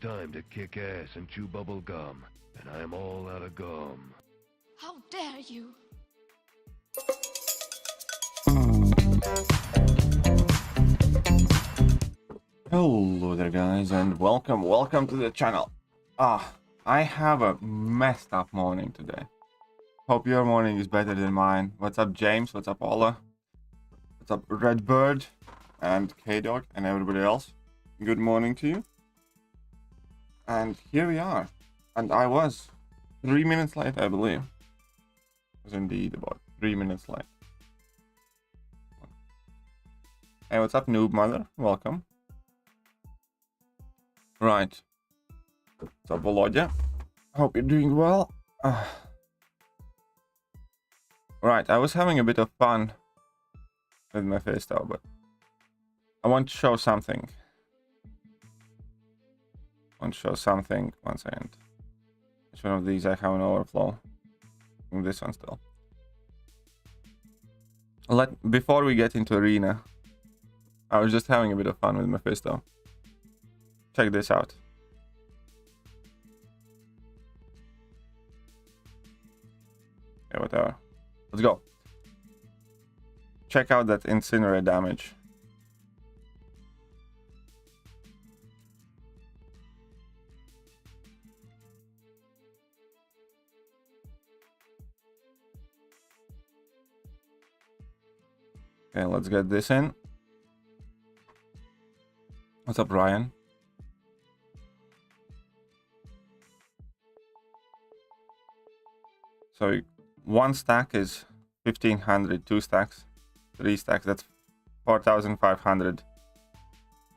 time to kick ass and chew bubble gum, and I'm all out of gum. How dare you? Hello there guys, and welcome to the channel. I have a messed up morning today. Hope your morning is better than mine. What's up James, what's up Ola, what's up Redbird and K-Dog and everybody else. Good morning to you. And here we are, and I was 3 minutes late, I believe. It was indeed about 3 minutes late. Hey, what's up Noob Mother, welcome. Right. What's up, Volodya? Hope you're doing well. Right, I was having a bit of fun with my face though, but I want to show something. One second. Which one of these I have an overflow? This one still. Before we get into arena, I was just having a bit of fun with Mephisto. Check this out. Okay, whatever. Let's go. Check out that incinerate damage. Okay, let's get this in. What's up, Ryan? So one stack is 1500, 2 stacks, 3 stacks, that's 4500,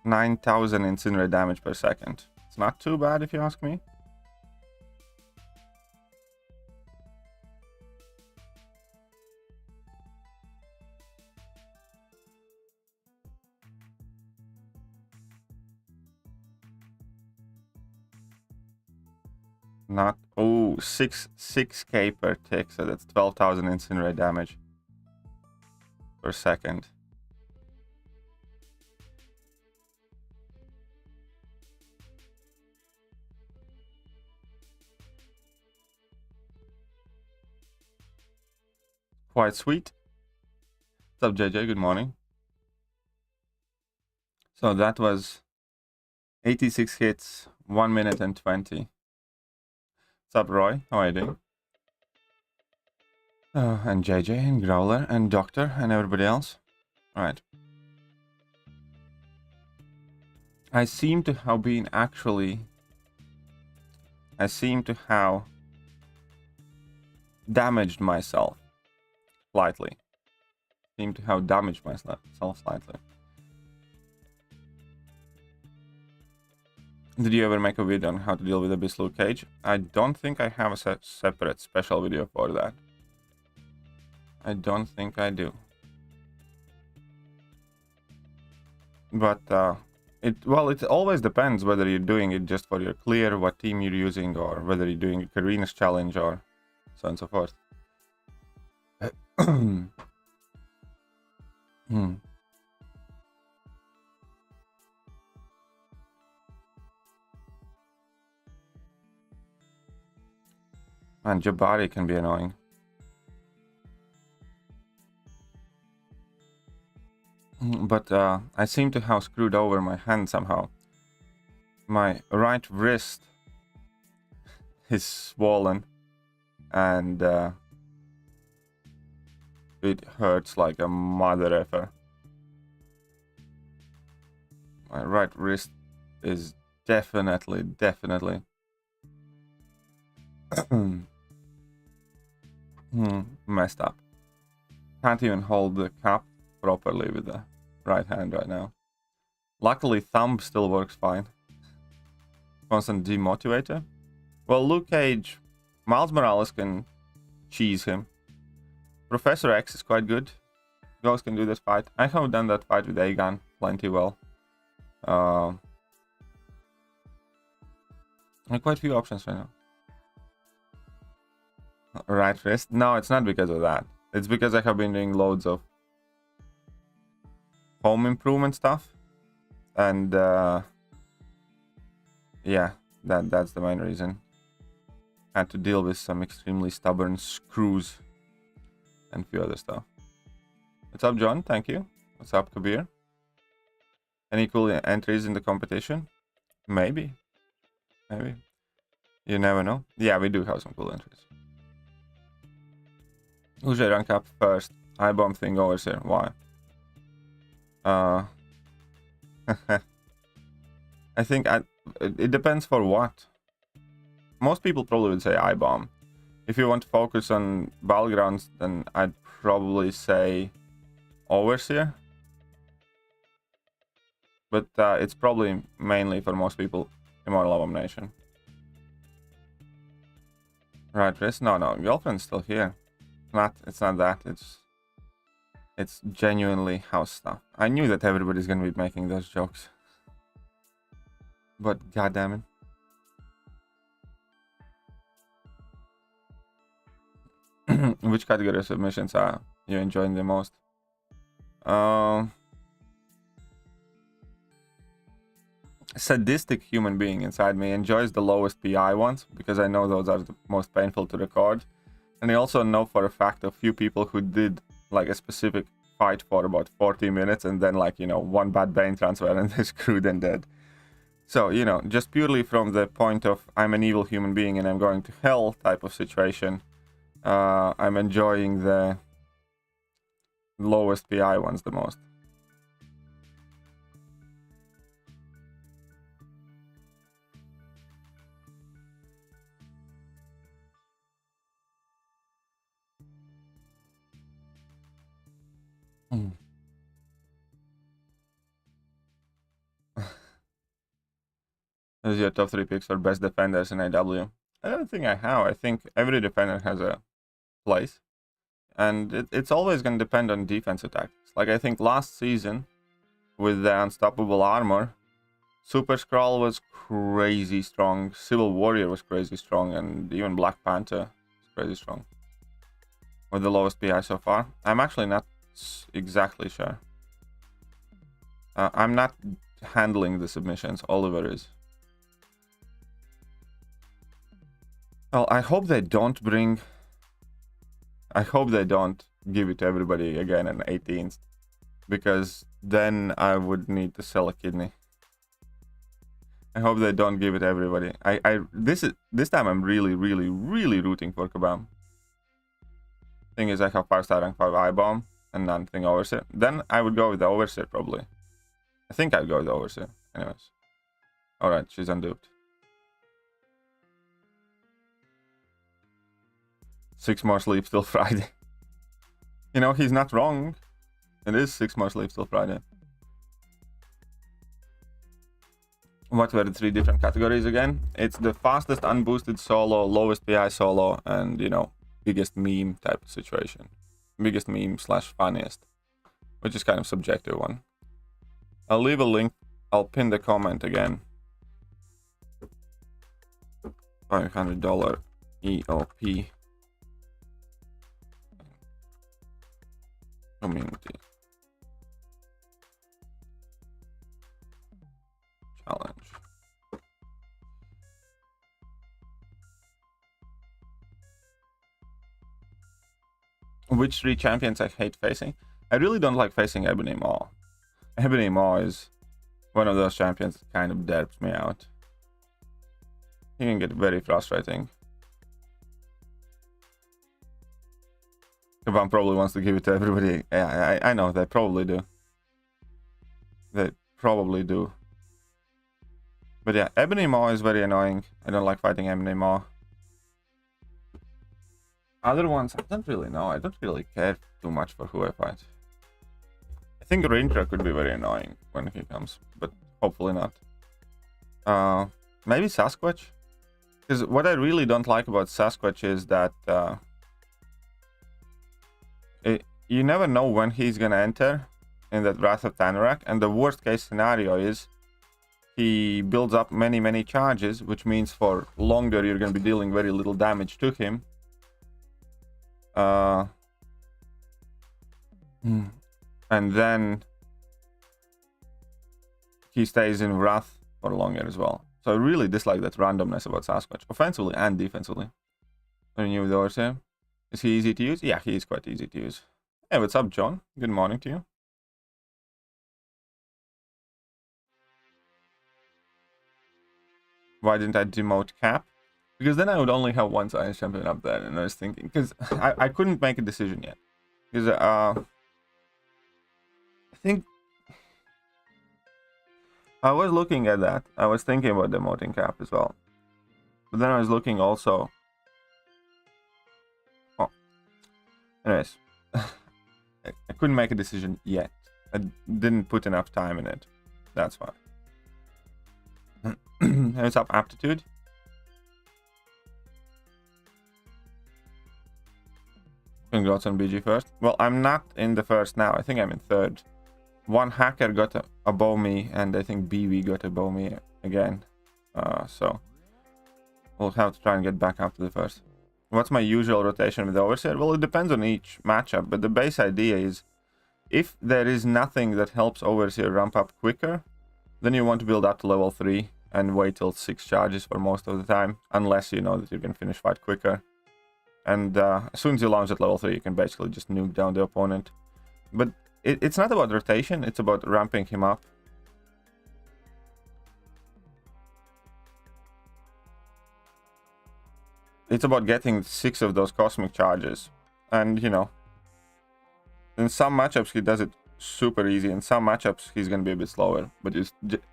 9000 incinerate damage per second. It's not too bad if you ask me. Not, oh, 6k per tick, so that's 12,000 incinerate damage per second. Quite sweet. What's up, JJ? Good morning. So that was 86 hits, 1 minute and 20. What's up, Roy? How are you doing? And JJ and Growler and Doctor and everybody else. Alright. I seem to have damaged myself slightly. Did you ever make a video on how to deal with Abyss Luke Cage? I don't think I have a separate special video for that. I don't think I do. But it always depends whether you're doing it just for your clear, what team you're using, or whether you're doing a Karina's challenge or so on and so forth. And Jabari can be annoying. But I seem to have screwed over my hand somehow. My right wrist is swollen and it hurts like a mother effer. My right wrist is definitely messed up. Can't even hold the cup properly with the right hand right now. Luckily thumb still works fine. Constant demotivator. Well, Luke Cage, Miles Morales can cheese him. Professor X is quite good. Ghost can do this fight. I have done that fight with Aegon plenty well. Quite a few options right now. Right wrist? No, it's not because of that. It's because I have been doing loads of home improvement stuff. And yeah, that's the main reason. Had to deal with some extremely stubborn screws and a few other stuff. What's up, John? Thank you. What's up, Kabir? Any cool entries in the competition? Maybe. Maybe. You never know. Yeah, we do have some cool entries. Who's your rank up first? I bomb thing over here. Why? I think it depends for what. Most people probably would say I bomb. If you want to focus on Battlegrounds, then I'd probably say Overseer. But it's probably mainly for most people Immortal Abomination. Right, Chris? No, girlfriend's still here. It's not that. It's genuinely house stuff. I knew that everybody's gonna be making those jokes. But goddammit. Which category of submissions are you enjoying the most? Sadistic human being inside me enjoys the lowest PI ones because I know those are the most painful to record. And I also know for a fact a few people who did like a specific fight for about 40 minutes and then like, you know, one bad brain transfer and they're screwed and dead. So, you know, just purely from the point of I'm an evil human being and I'm going to hell type of situation, I'm enjoying the lowest PI ones the most. This is your top 3 picks for best defenders in AW. I don't think I have. I think every defender has a place. And it's always going to depend on defensive tactics. Like I think last season, with the Unstoppable Armor, Super Skrull was crazy strong, Civil Warrior was crazy strong, and even Black Panther was crazy strong. With the lowest PI so far. I'm actually not exactly sure. I'm not handling the submissions, Oliver is. Well, I hope they don't bring... I hope they don't give it to everybody again on 18th. Because then I would need to sell a kidney. I hope they don't give it to everybody. This time I'm really rooting for Kabam. Thing is, I have 5-star rank 5 I-bomb and nothing Overseer. Then I would go with the Overseer probably. I think I'd go with the Overseer. Anyways. Alright, she's unduped. 6 more sleeps till Friday. You know, he's not wrong. It is 6 more sleeps till Friday. What were the 3 different categories again? It's the fastest unboosted solo, lowest PI solo, and, you know, biggest meme type of situation. Biggest meme / funniest. Which is kind of subjective one. I'll leave a link. I'll pin the comment again. $500 EOP. Community. Challenge. Which 3 champions I hate facing? I really don't like facing Ebony Maw. Ebony Maw is one of those champions that kind of derps me out. He can get very frustrating. Kabam probably wants to give it to everybody. Yeah, I know, they probably do. They probably do. But yeah, Ebony Maw is very annoying. I don't like fighting Ebony Maw. Other ones, I don't really know. I don't really care too much for who I fight. I think Ranger could be very annoying when he comes, but hopefully not. Maybe Sasquatch? Because what I really don't like about Sasquatch is that you never know when he's gonna enter in that Wrath of Tanorak, and the worst case scenario is he builds up many charges, which means for longer you're gonna be dealing very little damage to him. And then he stays in Wrath for longer as well. So I really dislike that randomness about Sasquatch, offensively and defensively. Any new with Overseer? Is he easy to use? Yeah, he is quite easy to use. Hey, what's up, John? Good morning to you. Why didn't I demote Cap? Because then I would only have one science champion up there, and I was thinking, because I couldn't make a decision yet. Because I think I was looking at that. I was thinking about demoting Cap as well. But then I was looking also. Oh. Anyways. I couldn't make a decision yet. I didn't put enough time in it. That's why. What's up, Aptitude? Congrats on BG first. Well, I'm not in the first now. I think I'm in third. One hacker got above me, and I think BV got above me again. So we'll have to try and get back up to the first. What's my usual rotation with Overseer? Well, it depends on each matchup, but the base idea is if there is nothing that helps Overseer ramp up quicker, then you want to build up to level 3 and wait till 6 charges for most of the time, unless you know that you can finish fight quicker. And as soon as you launch at level 3, you can basically just nuke down the opponent. But it's not about rotation, it's about ramping him up. It's about getting 6 of those cosmic charges. And, you know, in some matchups he does it super easy. In some matchups he's going to be a bit slower. But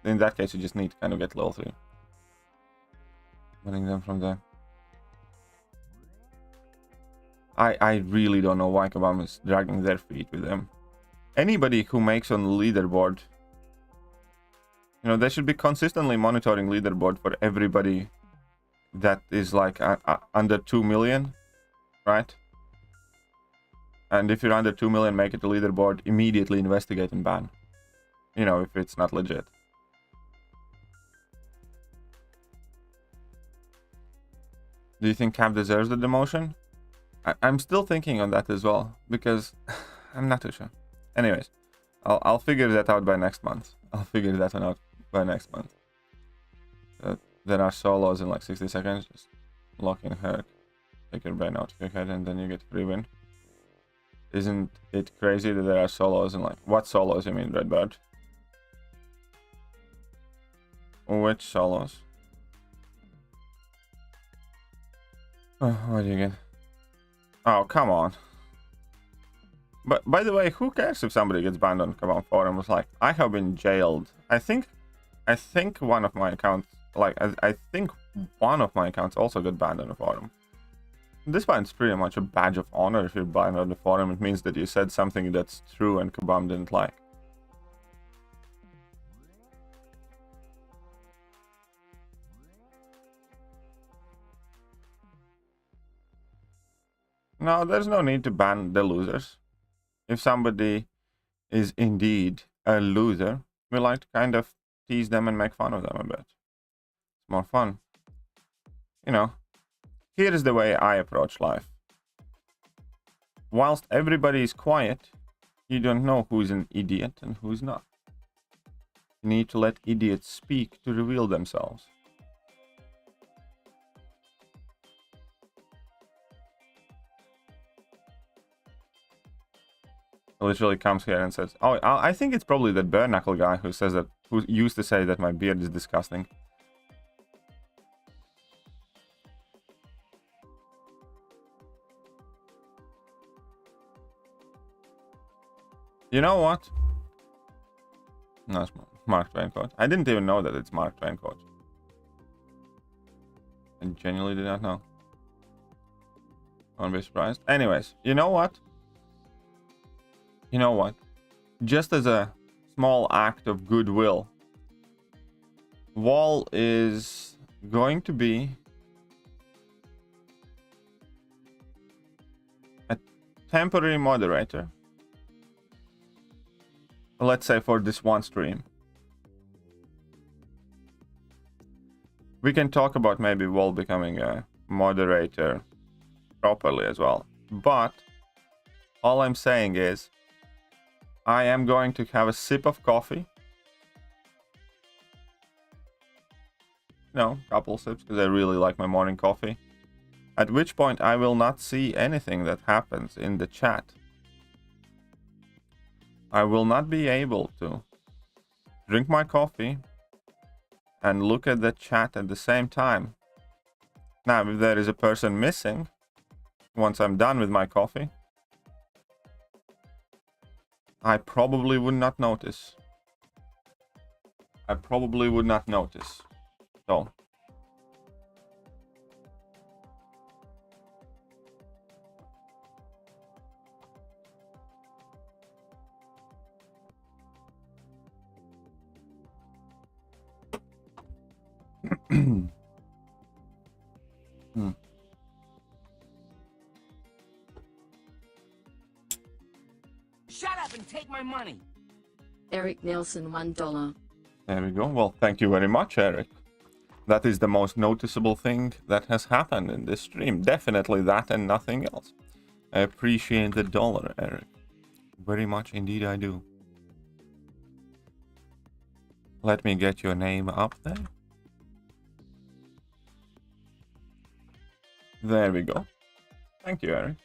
in that case you just need to kind of get level 3. Winning them from there. I really don't know why Kabam is dragging their feet with them. Anybody who makes on the leaderboard, you know, they should be consistently monitoring leaderboard for everybody that is like under 2 million, right? And if you're under 2 million, make it a leaderboard, immediately investigate and ban. You know, if it's not legit. Do you think Cap deserves the demotion? I'm still thinking on that as well, because I'm not too sure. Anyways, I'll figure that out by next month. I'll figure that one out by next month. There are solos in like 60 seconds. Just lock in Herc, take your brain out of your head, and then you get free win. Isn't it crazy that there are solos in like... What solos you mean, Redbird? Which solos? Oh, what do you get? Oh, come on. But by the way, who cares if somebody gets banned on Kabam forums? Like, I have been jailed. I think one of my accounts, like, I think one of my accounts also got banned on the forum. This one's pretty much a badge of honor if you're banned on the forum. It means that you said something that's true and Kabam didn't like. No, there's no need to ban the losers. If somebody is indeed a loser, we like to kind of tease them and make fun of them a bit. It's more fun. You know, here is the way I approach life. Whilst everybody is quiet, you don't know who's an idiot and who's not. You need to let idiots speak to reveal themselves. Literally comes here and says, oh, I think it's probably that bare knuckle guy who says that, who used to say that my beard is disgusting. You know what? No, it's Mark Twain quote. I didn't even know that it's Mark Twain quote. I genuinely did not know. I won't be surprised. Anyways, you know what? You know what? Just as a small act of goodwill, Wall is going to be a temporary moderator. Let's say for this one stream. We can talk about maybe Wall becoming a moderator properly as well. But all I'm saying is I am going to have a sip of coffee No, couple sips, because I really like my morning coffee. At which point I will not see anything that happens in the chat. I will not be able to drink my coffee and look at the chat at the same time. Now, if there is a person missing, once I'm done with my coffee, I probably would not notice. So. Shut up and take my money. Eric Nelson, $1. There we go. Well, thank you very much, Eric. That is the most noticeable thing that has happened in this stream. Definitely that and nothing else. I appreciate the dollar, Eric. Very much indeed I do. Let me get your name up there. There we go. Thank you, Eric.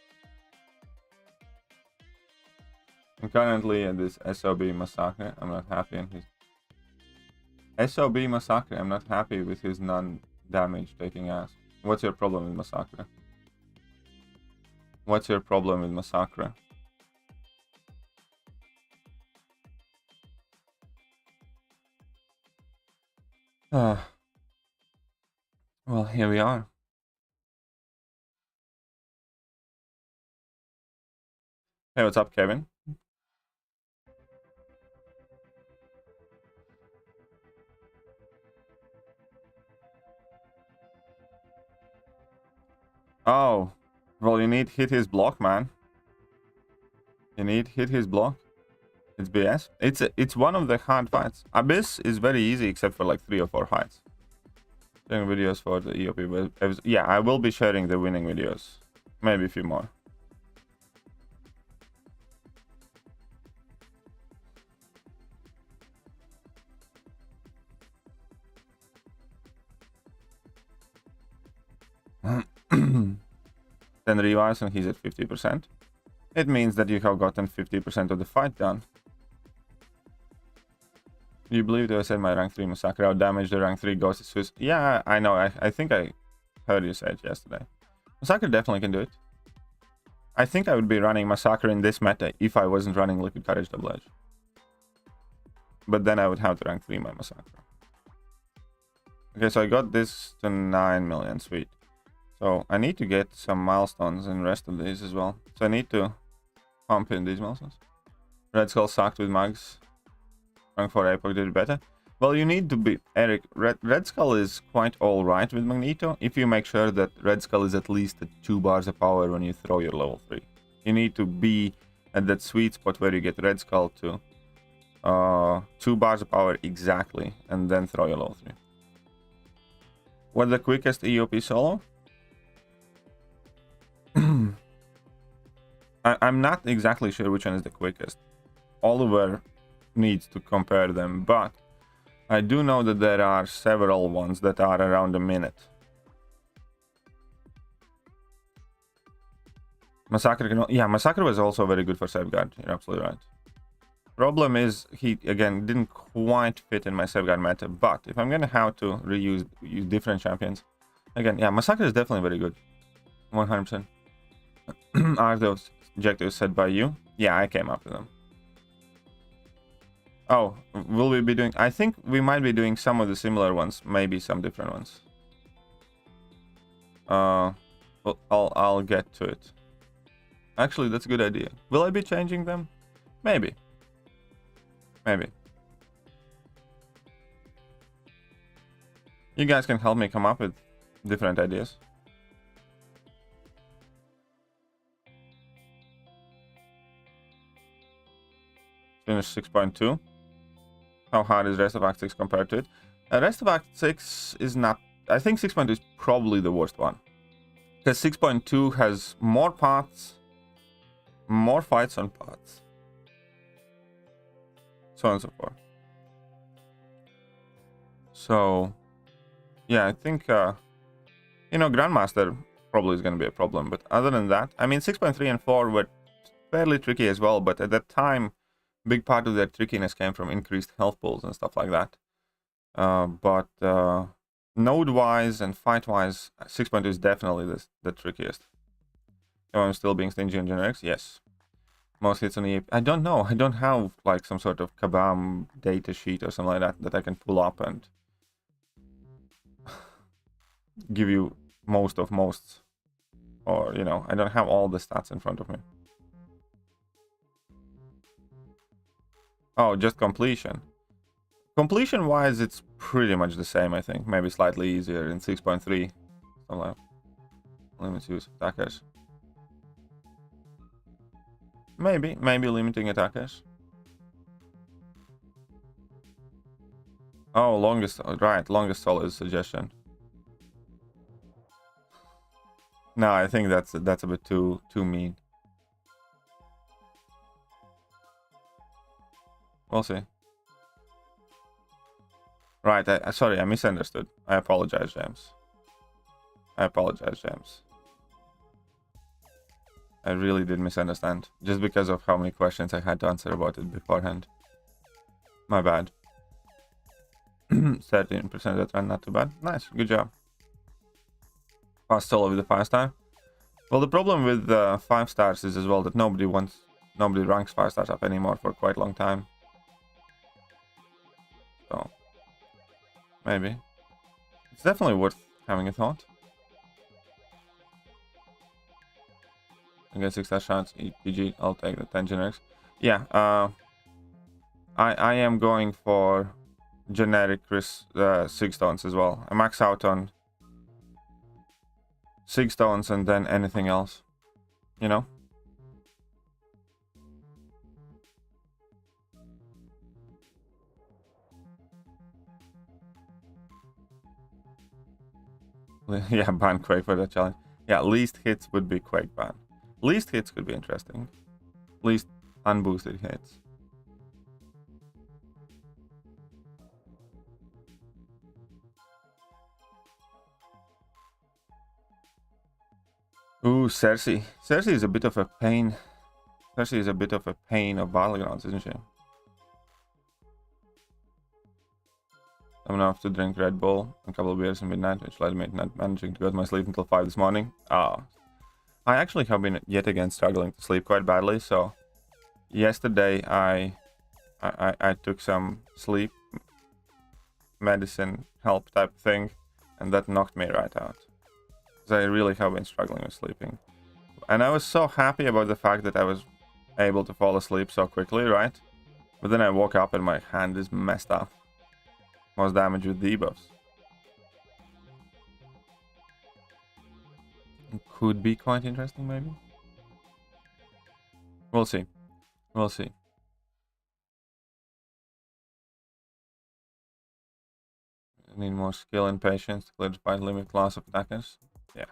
I'm currently in this SOB massacre. I'm not happy in his SOB massacre. I'm not happy with his non-damage taking ass. What's your problem with massacre? What's your problem with massacre? Well, here we are. Hey, what's up, Kevin? Oh, well, you need hit his block, man. You need hit his block. It's BS. It's one of the hard fights. Abyss is very easy except for like 3 or 4 fights. Sharing videos for the EOP. Yeah, I will be sharing the winning videos. Maybe a few more. Then revives and he's at 50%. It means that you have gotten 50% of the fight done. You believe that I said my rank 3 massacre out damage the rank 3 ghost Swiss? Yeah, I know. I think I heard you say it yesterday. Massacre definitely can do it. I think I would be running Massacre in this meta if I wasn't running Liquid Courage Double Edge. But then I would have to rank 3 my Massacre. Okay, so I got this to 9 million. Sweet. So I need to get some milestones in the rest of these as well. So I need to pump in these milestones. Red Skull sucked with mugs. Rank 4 Epoch did better. Well, you need to be... Eric, Red Skull is quite alright with Magneto if you make sure that Red Skull is at least at 2 bars of power when you throw your level 3. You need to be at that sweet spot where you get Red Skull to 2 bars of power exactly, and then throw your level 3. What's the quickest EOP solo? I'm not exactly sure which one is the quickest. Oliver needs to compare them, but I do know that there are several ones that are around a minute. Massacre can... Yeah, Massacre was also very good for Safeguard. You're absolutely right. Problem is, he, again, didn't quite fit in my Safeguard meta, but if I'm going to have to use different champions... Again, yeah, Massacre is definitely very good. 100%. Are those objectives set by you? Yeah, I came up with them. Oh, will we be doing... I think we might be doing some of the similar ones, maybe some different ones. Well, I'll get to it. Actually, that's a good idea. Will I be changing them? Maybe. Maybe. You guys can help me come up with different ideas. Finish 6.2. How hard is Rest of Act 6 compared to it? Rest of Act 6 is not... I think 6.2 is probably the worst one. Because 6.2 has more paths, more fights on paths, so on and so forth. So, Yeah, I think, you know, Grandmaster probably is going to be a problem. But other than that, I mean, 6.3 and 4 were fairly tricky as well. But at that time, big part of their trickiness came from increased health pools and stuff like that. But node-wise and fight-wise, 6.2 is definitely the trickiest. Am I still being stingy on generics? Yes. Most hits on the... I don't know. I don't have like some sort of Kabam data sheet or something like that that I can pull up and give you most of most. Or, you know, I don't have all the stats in front of me. Oh, just completion. Completion-wise, it's pretty much the same, I think. Maybe slightly easier in 6.3. Something like limits use attackers. Maybe limiting attackers. Oh, longest, right, longest soul is a suggestion. No, I think that's a bit too mean. We'll see. Right, sorry, I misunderstood. I apologize, James. I apologize, James. I really did misunderstand, just because of how many questions I had to answer about it beforehand. My bad. 13% that run, not too bad. Nice, good job. Fast solo with the 5-star. Well, the problem with 5 stars is as well that nobody ranks 5 stars up anymore for quite a long time. So, maybe. It's definitely worth having a thought. I get 6-star shots, EPG, I'll take the 10 generics. Yeah, I am going for generic 6 stones as well. I max out on 6 stones and then anything else, you know? Yeah, ban Quake for that challenge. Yeah, least hits would be Quake ban. Least hits could be interesting. Least unboosted hits. Ooh, Cersei. Cersei is a bit of a pain. Cersei is a bit of a pain of Battlegrounds, isn't she? I'm gonna have to drink Red Bull and a couple of beers at midnight, which led me to not managing to go to my sleep until 5 this morning. I actually have been yet again struggling to sleep quite badly, so yesterday I took some sleep medicine help type thing, and that knocked me right out. Because I really have been struggling with sleeping. And I was so happy about the fact that I was able to fall asleep so quickly, right? But then I woke up and my hand is messed up. Most damage with debuffs. Could be quite interesting, maybe. We'll see. We'll see. I need more skill and patience to clear despite limit class of attackers. Yeah.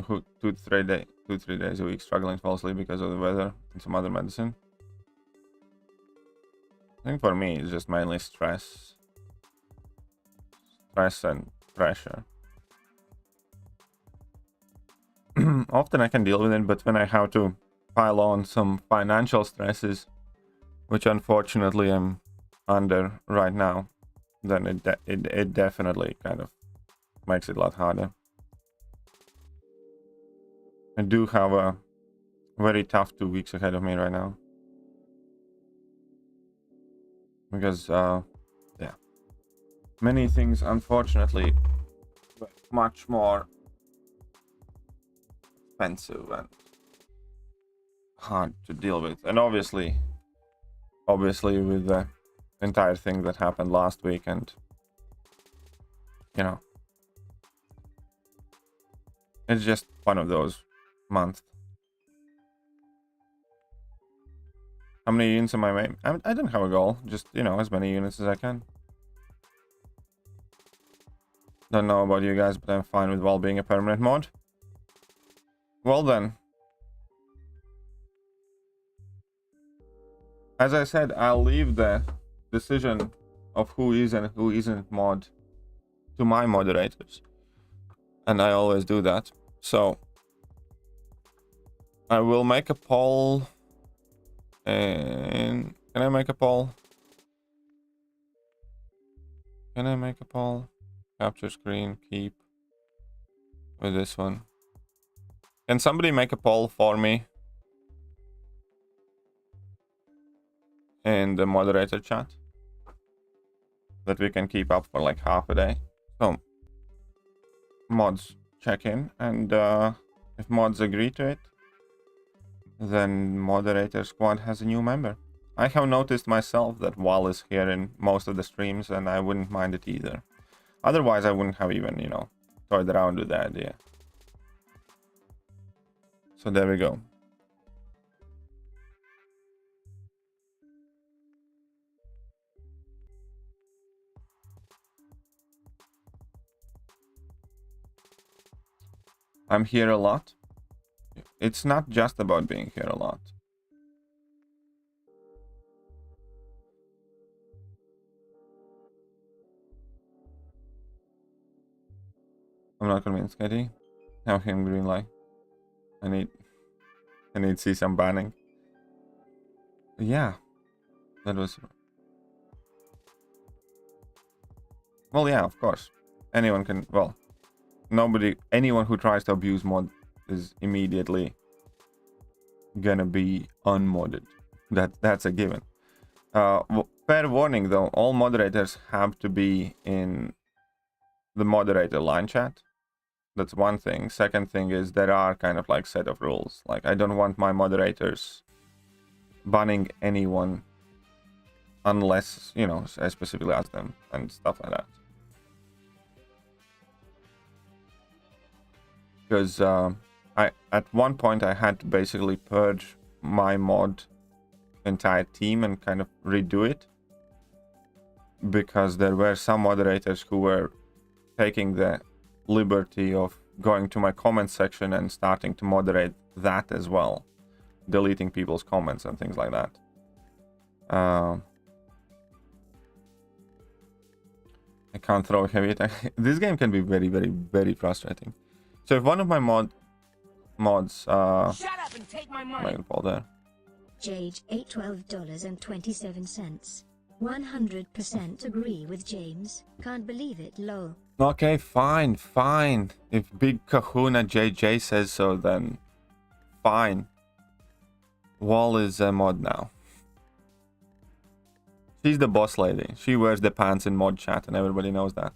Who 2-3 days a week struggling to fall asleep because of the weather and some other medicine. I think for me it's just mainly stress and pressure. Often I can deal with it, but when I have to pile on some financial stresses, which unfortunately I'm under right now, then it definitely kind of makes it a lot harder. I do have a very tough 2 weeks ahead of me right now. Because, yeah. Many things, unfortunately, much more expensive and hard to deal with. And obviously with the entire thing that happened last week, and, you know, it's just one of those months. How many units am I making? I don't have a goal. Just, you know, as many units as I can. Don't know about you guys, but I'm fine with WoW being a permanent mod. Well then. as I said, I'll leave the decision of who is and who isn't mod to my moderators, and I always do that. So I will make a poll. And can I make a poll? Can I make a poll? Capture screen, keep with this one. Can somebody make a poll for me in the moderator chat that we can keep up for like half a day? So mods check in, and if mods agree to it, then moderator squad has a new member. I have noticed myself that Wal is here in most of the streams, and I wouldn't mind it either. Otherwise, I wouldn't have even, you know, toyed around with the idea. So there we go. I'm here a lot. It's not just about being here a lot. I'm not convinced, KT. Have him green light. I need to see some banning. Yeah, that was. Well, yeah, of course. Anyone can. Well, anyone who tries to abuse mod is immediately gonna be unmodded. That's a given. Fair warning though, all moderators have to be in the moderator line chat. That's one thing. Second thing is there are kind of like set of rules. Like I don't want my moderators banning anyone unless, you know, I specifically ask them and stuff like that. Because at one point I had to basically purge my mod entire team and kind of redo it, because there were some moderators who were taking the liberty of going to my comment section and starting to moderate that as well, deleting people's comments and things like that. I can't throw a heavy attack. This game can be very, very, very frustrating. So if one of my mods Shut up and take my money. Paul there. Jage $812.27. 100% agree with James. Can't believe it, lol. Okay, fine. If Big Kahuna JJ says so, then fine. Wall is a mod now. She's the boss lady. She wears the pants in mod chat and everybody knows that.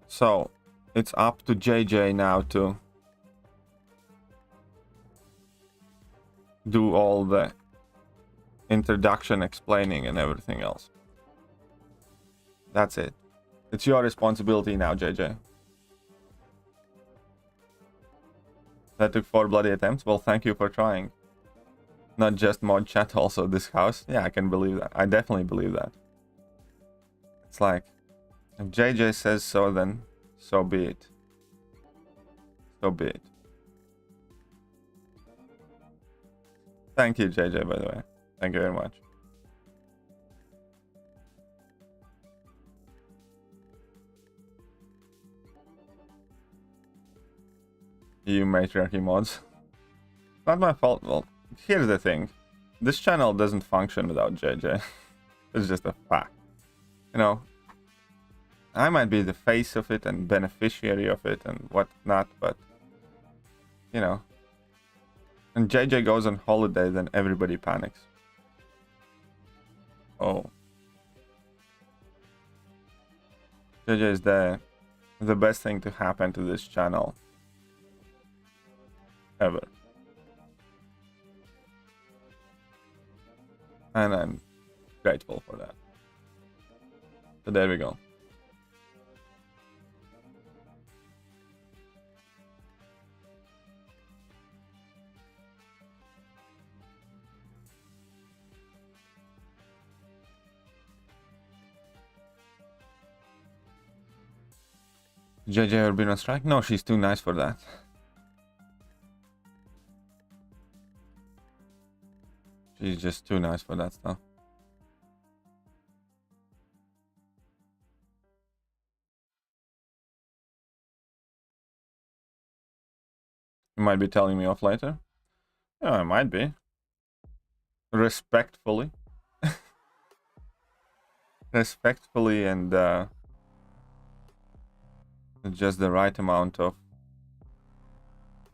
So, it's up to JJ now to do all the introduction, explaining, and everything else. That's it. It's your responsibility now, JJ. That took 4 bloody attempts. Well, thank you for trying. Not just mod chat, also this house. Yeah, I can believe that. I definitely believe that. It's like, if JJ says so, then so be it. So be it. Thank you, JJ, by the way. Thank you very much. You matriarchy mods. Not my fault. Well, here's the thing. This channel doesn't function without JJ. It's just a fact. You know, I might be the face of it and beneficiary of it and whatnot, but, you know, when JJ goes on holiday, then everybody panics. Oh. JJ is the best thing to happen to this channel ever. And I'm grateful for that. So there we go. JJ ever been on strike? No, she's too nice for that. She's just too nice for that stuff. You might be telling me off later. Yeah, I might be. Respectfully. Respectfully and just the right amount of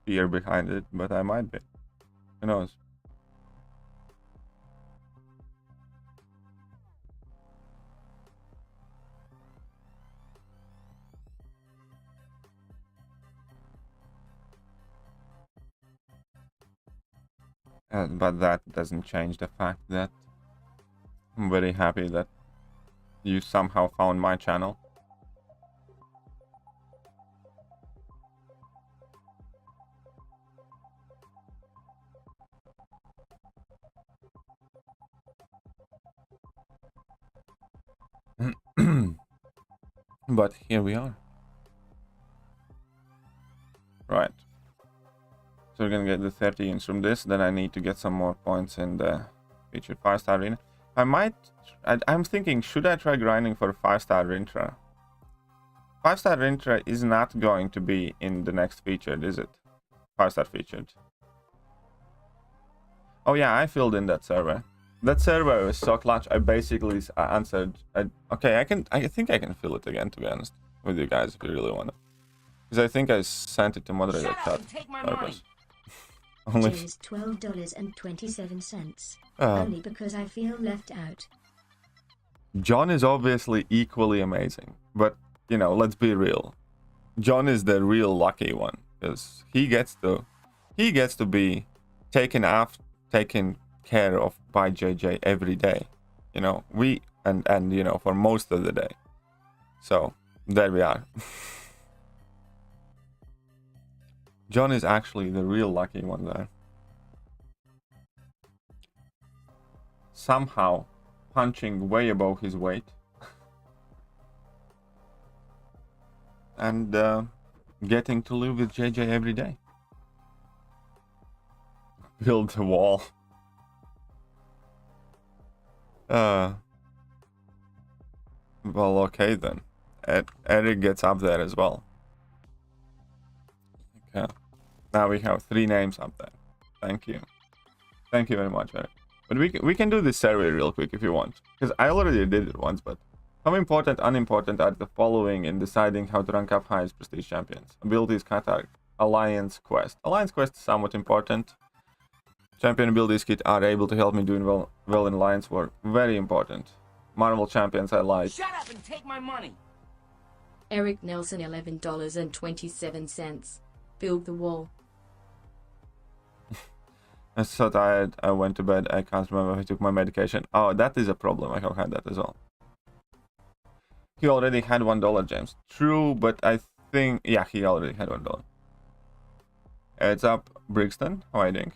fear behind it, but I might be. Who knows? But that doesn't change the fact that I'm very happy that you somehow found my channel. But here we are. Right. So we're gonna get the 30 inch from this. Then I need to get some more points in the featured 5-star arena. I'm thinking, should I try grinding for 5-star Rintra? 5-star Rintra is not going to be in the next featured, is it? 5-star featured. Oh yeah, I filled in that survey. That survey was so clutch. I basically answered. Okay, I think I can fill it again, to be honest, with you guys if you really want to. Because I think I sent it to moderator chat. Only $12.27. Only because I feel left out. John is obviously equally amazing, but you know, let's be real. John is the real lucky one because he gets to be taken care of by JJ every day. You know, and you know, for most of the day. So there we are. John is actually the real lucky one there. Somehow punching way above his weight. And getting to live with JJ every day. Build a wall. Well, okay then. Eric gets up there as well. Okay. Now we have 3 names up there. Thank you. Thank you very much, Eric. But we can do this survey real quick if you want. Because I already did it once, but how important, unimportant are the following in deciding how to rank up high as prestige champions? Abilities, kata, alliance quest. Alliance quest is somewhat important. Champion abilities kit are able to help me doing well in alliance work. Very important. Marvel champions I like. Shut up and take my money. Eric Nelson $11.27. Build the wall. I'm so tired. I went to bed. I can't remember if I took my medication. Oh, that is a problem. I have had that as well. He already had $1, James. True, but I think... Yeah, he already had $1. It's up, Brixton. How are you doing?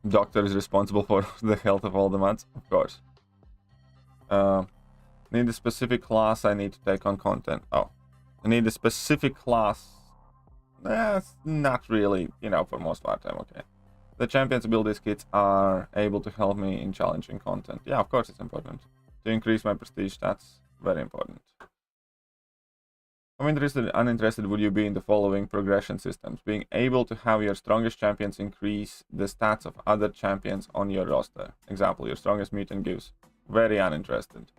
Doctor is responsible for the health of all the mods. Of course. Need a specific class I need to take on content. Oh. I need a specific class. Not really, you know, for most part I'm okay. The champions abilities kits are able to help me in challenging content. Yeah, of course it's important. To increase my prestige stats, very important. How interested, uninterested would you be in the following progression systems? Being able to have your strongest champions increase the stats of other champions on your roster. Example, your strongest mutant gives. Very uninterested.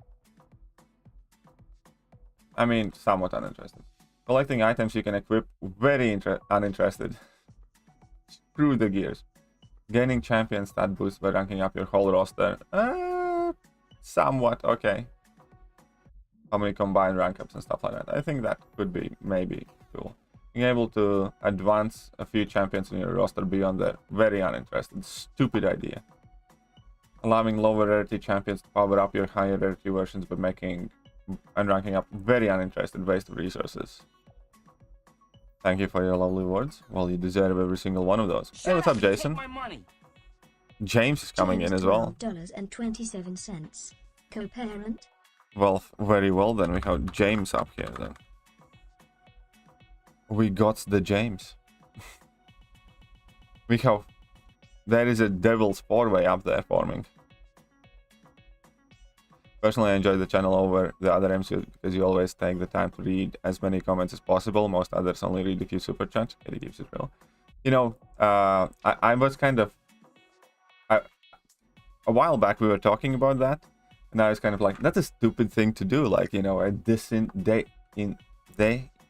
I mean, somewhat uninterested. Collecting items you can equip. Very uninterested. Screw the gears. Gaining champion stat boost by ranking up your whole roster. Somewhat okay. How many combined rank ups and stuff like that. I think that could be maybe cool. Being able to advance a few champions in your roster beyond there. Very uninterested. Stupid idea. Allowing lower rarity champions to power up your higher rarity versions by making and ranking up. Very uninterested. Waste of resources. Thank you for your lovely words. Well, you deserve every single one of those. Hey, what's up, Jason? James is coming in as well. $12.27. Co-parent. Well, very well then. We have James up here then. We got the James. We have... There is a devil's four-way up there forming. Personally, I enjoy the channel over the other MCOs because you always take the time to read as many comments as possible. Most others only read a few super chats. It keeps it real. You know, I was kind of... a while back we were talking about that, and I was kind of like, that's a stupid thing to do. Like, you know, they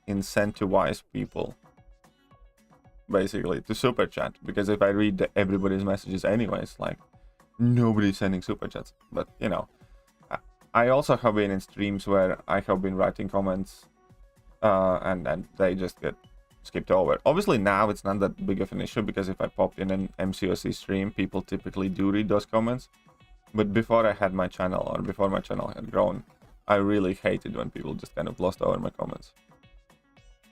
incentivize people basically to super chat, because if I read everybody's messages anyways, like, nobody's sending super chats. But you know, I also have been in streams where I have been writing comments and they just get skipped over. Obviously now it's not that big of an issue, because if I pop in an MCOC stream, people typically do read those comments. But before I had my channel, or before my channel had grown, I really hated when people just kind of glossed over my comments.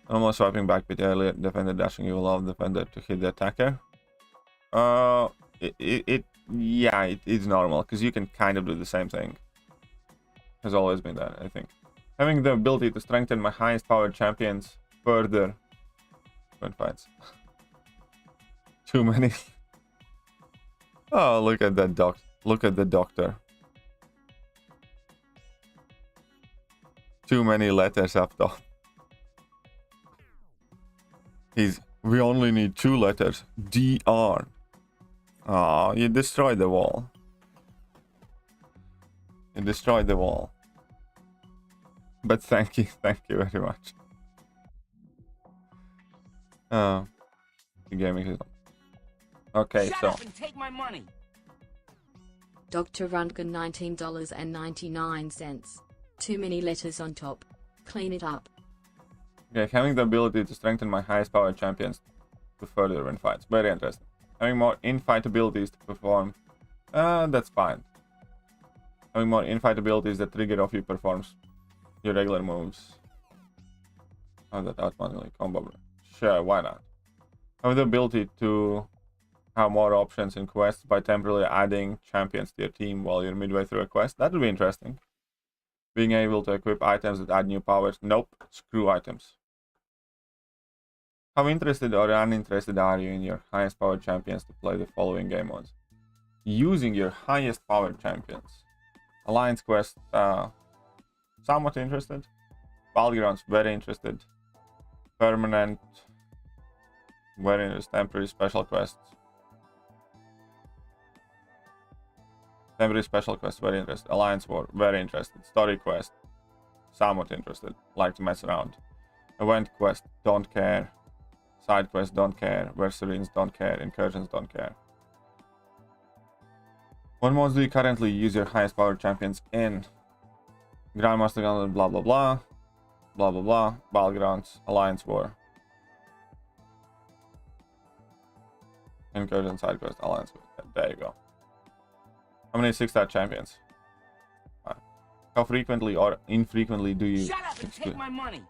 Almost swiping back bit earlier, defender dashing, you will allow the defender to hit the attacker. Yeah, it's normal, because you can kind of do the same thing. Has always been that, I think. Having the ability to strengthen my highest powered champions further when fights. Too many. Oh, look at that look at the doctor. Too many letters up top. We only need 2 letters. DR. Oh, you destroyed the wall. You destroyed the wall. But thank you very much. The gaming system. Okay, Shut so up and take my money. Dr. Rundgren $19.99. Too many letters on top. Clean it up. okay, having the ability to strengthen my highest power champions to further win fights. Very interesting. Having more in-fight abilities to perform. That's fine. Having more in-fight abilities that trigger off you performs your regular moves. Oh, that automatically combo. Sure, why not? Have the ability to have more options in quests by temporarily adding champions to your team while you're midway through a quest. That would be interesting. Being able to equip items that add new powers. Nope, screw items. How interested or uninterested are you in your highest powered champions to play the following game modes? Using your highest powered champions. Alliance quest, somewhat interested. Battlegrounds, very interested. Permanent, very interested. Temporary special quests. Temporary special quest, very interested. Alliance war, very interested. Story quest, somewhat interested. Like to mess around. Event quest, don't care. Side quest, don't care. Verserines, don't care. Incursions, don't care. What modes do you currently use your highest powered champions in? Grandmaster Gauntlet, blah blah blah. Blah blah blah. Battlegrounds, Alliance war. Incursion, side quest, Alliance quest. There you go. How many 6-star champions? How frequently or infrequently do you... Shut up and take my money.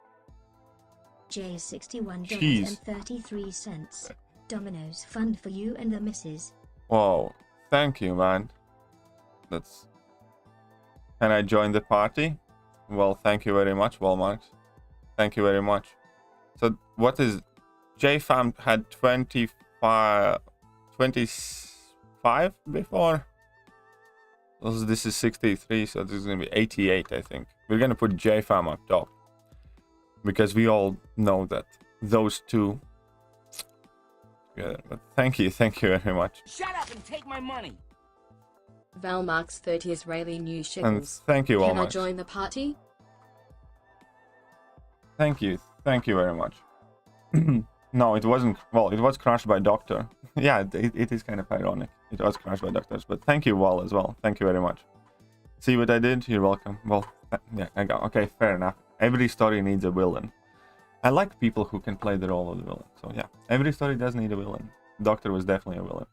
J Jeez. $61.33. Domino's fund for you and the missus. Whoa, thank you, man. That's... Can I join the party? Well, thank you very much, Walmart. Thank you very much. So, what is... JFam had 25 before? This is 63, so this is going to be 88, I think. We're going to put JFam up top. Because we all know that those two together. But thank you very much. Shut up and take my money. Valmarks 30 Israeli news And shekels. thank you, Can I Walmart. join the party? Thank you very much. No, it wasn't. Well, it was crushed by Doctor. Yeah, it is kind of ironic. It was crushed by Doctors, but thank you, Wall, as well. Thank you very much. See what I did? You're welcome. Well, yeah, I got. Okay, fair enough. Every story needs a villain. I like people who can play the role of the villain. So yeah, every story does need a villain. Doctor was definitely a villain.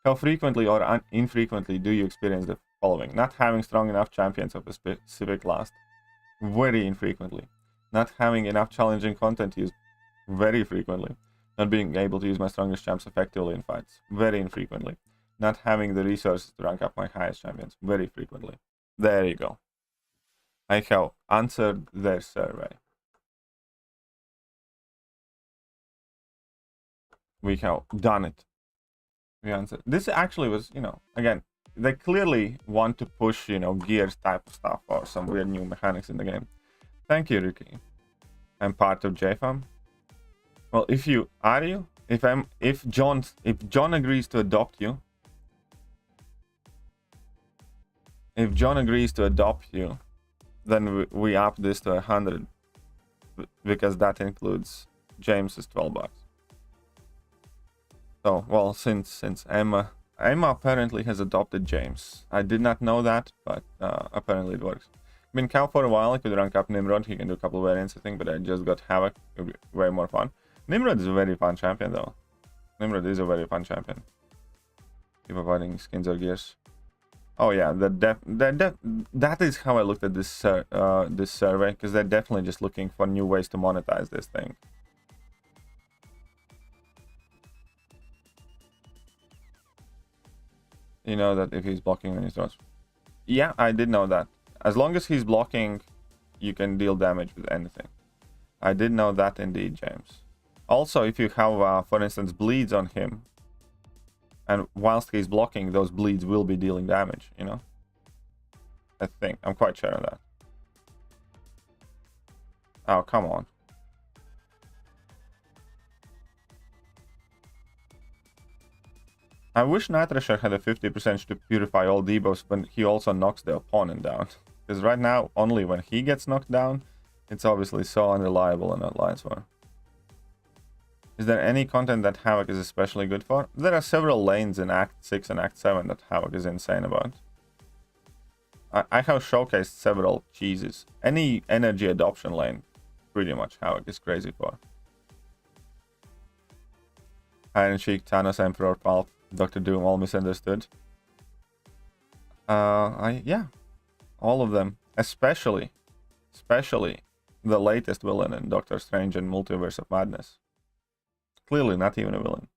How frequently or infrequently do you experience the following? Not having strong enough champions of a specific class. Very infrequently. Not having enough challenging content used. Very frequently. Not being able to use my strongest champs effectively in fights. Very infrequently. Not having the resources to rank up my highest champions. Very frequently. There you go. I have answered their survey. we have done it. We answered. This actually was, you know, again, they clearly want to push, you know, gears type of stuff or some weird new mechanics in the game. Thank you, Ricky. I'm part of JFAM. Well, if John agrees to adopt you, then we up this to 100, because that includes James's 12 bucks. So, well, since Emma apparently has adopted James. I did not know that, but apparently it works. Been cow for a while. I could rank up Nimrod. He can do a couple of variants, I think, but I just got Havoc. It'll be way more fun. Nimrod is a very fun champion, though. Nimrod is a very fun champion. Keep avoiding skins or gears. Oh yeah, that is how I looked at this this survey, because they're definitely just looking for new ways to monetize this thing. You know that if he's blocking when he throws. Yeah, I did know that. As long as he's blocking, you can deal damage with anything. I did know that indeed, James. Also, if you have, for instance, bleeds on him, and whilst he's blocking, those bleeds will be dealing damage, you know? I think. I'm quite sure of that. Oh, come on. I wish Nitrasher had a 50% to purify all debuffs when he also knocks the opponent down. Because right now, only when he gets knocked down, it's obviously so unreliable in Alliance War. Is there any content that Havoc is especially good for? There are several lanes in Act 6 and Act 7 that Havoc is insane about. I have showcased several cheeses. Any energy adoption lane, pretty much Havoc is crazy for. Iron Sheik, Thanos, Emperor, Pulp, Dr. Doom, all misunderstood. Yeah, all of them, especially the latest villain in Doctor Strange and Multiverse of Madness. Clearly not even a villain.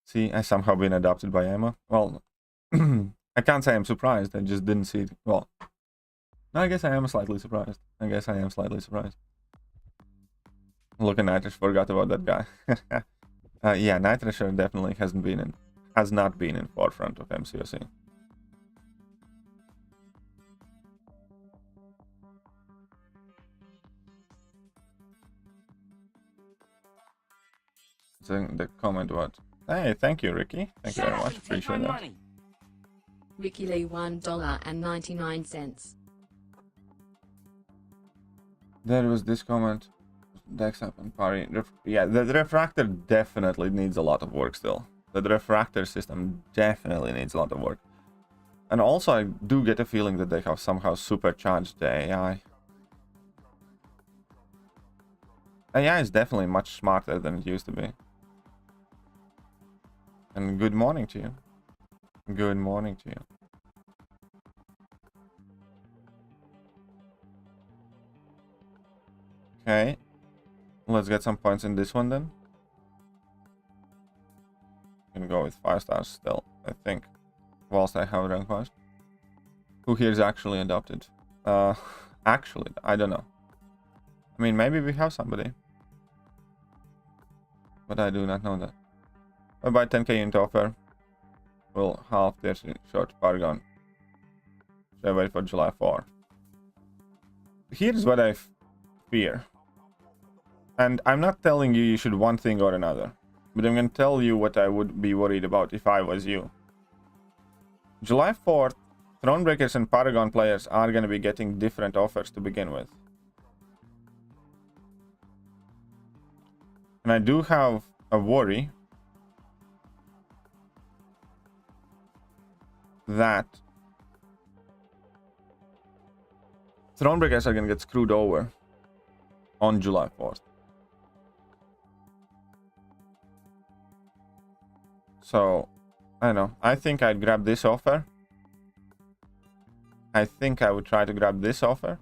See, I somehow been adopted by Emma. Well, I can't say I'm surprised. I just didn't see it. Well, I guess I am slightly surprised. Look at Nitrash, forgot about that guy. Yeah, Nitrasher definitely has not been in forefront of MCOC. So the comment what? Hey, thank you, Ricky. Thank you very much. Appreciate that. Ricky Lee $1.99. There was this comment. Dex up and parry. Yeah, the refractor definitely needs a lot of work still. The refractor system definitely needs a lot of work. And also, I do get a feeling that they have somehow supercharged the AI. AI is definitely much smarter than it used to be. And good morning to you. Good morning to you. Okay. Let's get some points in this one then. Gonna go with 5 stars still, I think. Whilst I have rank passed. Who here is actually adopted? Actually, I don't know. I mean, maybe we have somebody. But I do not know that. Bye bye 10k unit offer. We'll half their short Paragon. Should I wait for July 4? Here's what I fear. And I'm not telling you should one thing or another. But I'm going to tell you what I would be worried about if I was you. July 4th, Thronebreakers and Paragon players are going to be getting different offers to begin with. And I do have a worry that Thronebreakers are going to get screwed over on July 4th. So, I don't know. I think I'd grab this offer. I think I would try to grab this offer.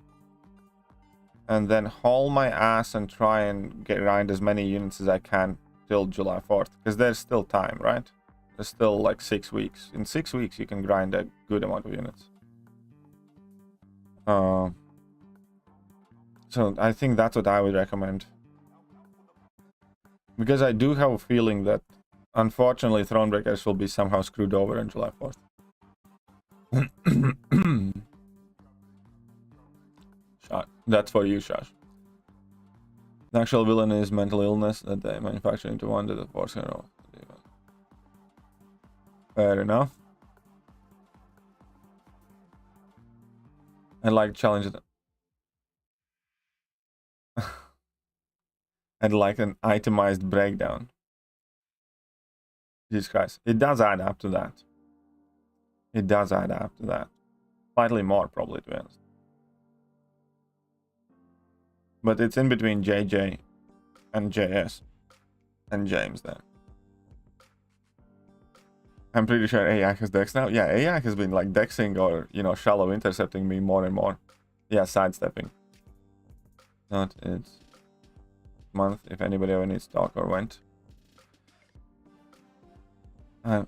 And then haul my ass and try and grind as many units as I can till July 4th. Because there's still time, right? There's still like 6 weeks. In 6 weeks, you can grind a good amount of units. So I think that's what I would recommend. Because I do have a feeling that, unfortunately, Thronebreakers will be somehow screwed over on July 4th. Shot. That's for you, Shash. The actual villain is mental illness that they manufacture into one to the force hero. Fair enough. I'd like to challenge it. I'd like an itemized breakdown. Jesus Christ. It does add up to that. It does add up to that. Slightly more, probably, to be honest. But it's in between JJ and JS and James there. I'm pretty sure AI has Dex now. Yeah, AI has been like Dexing or, you know, shallow intercepting me more and more. Yeah, sidestepping. Not it's month if anybody ever needs to talk or went.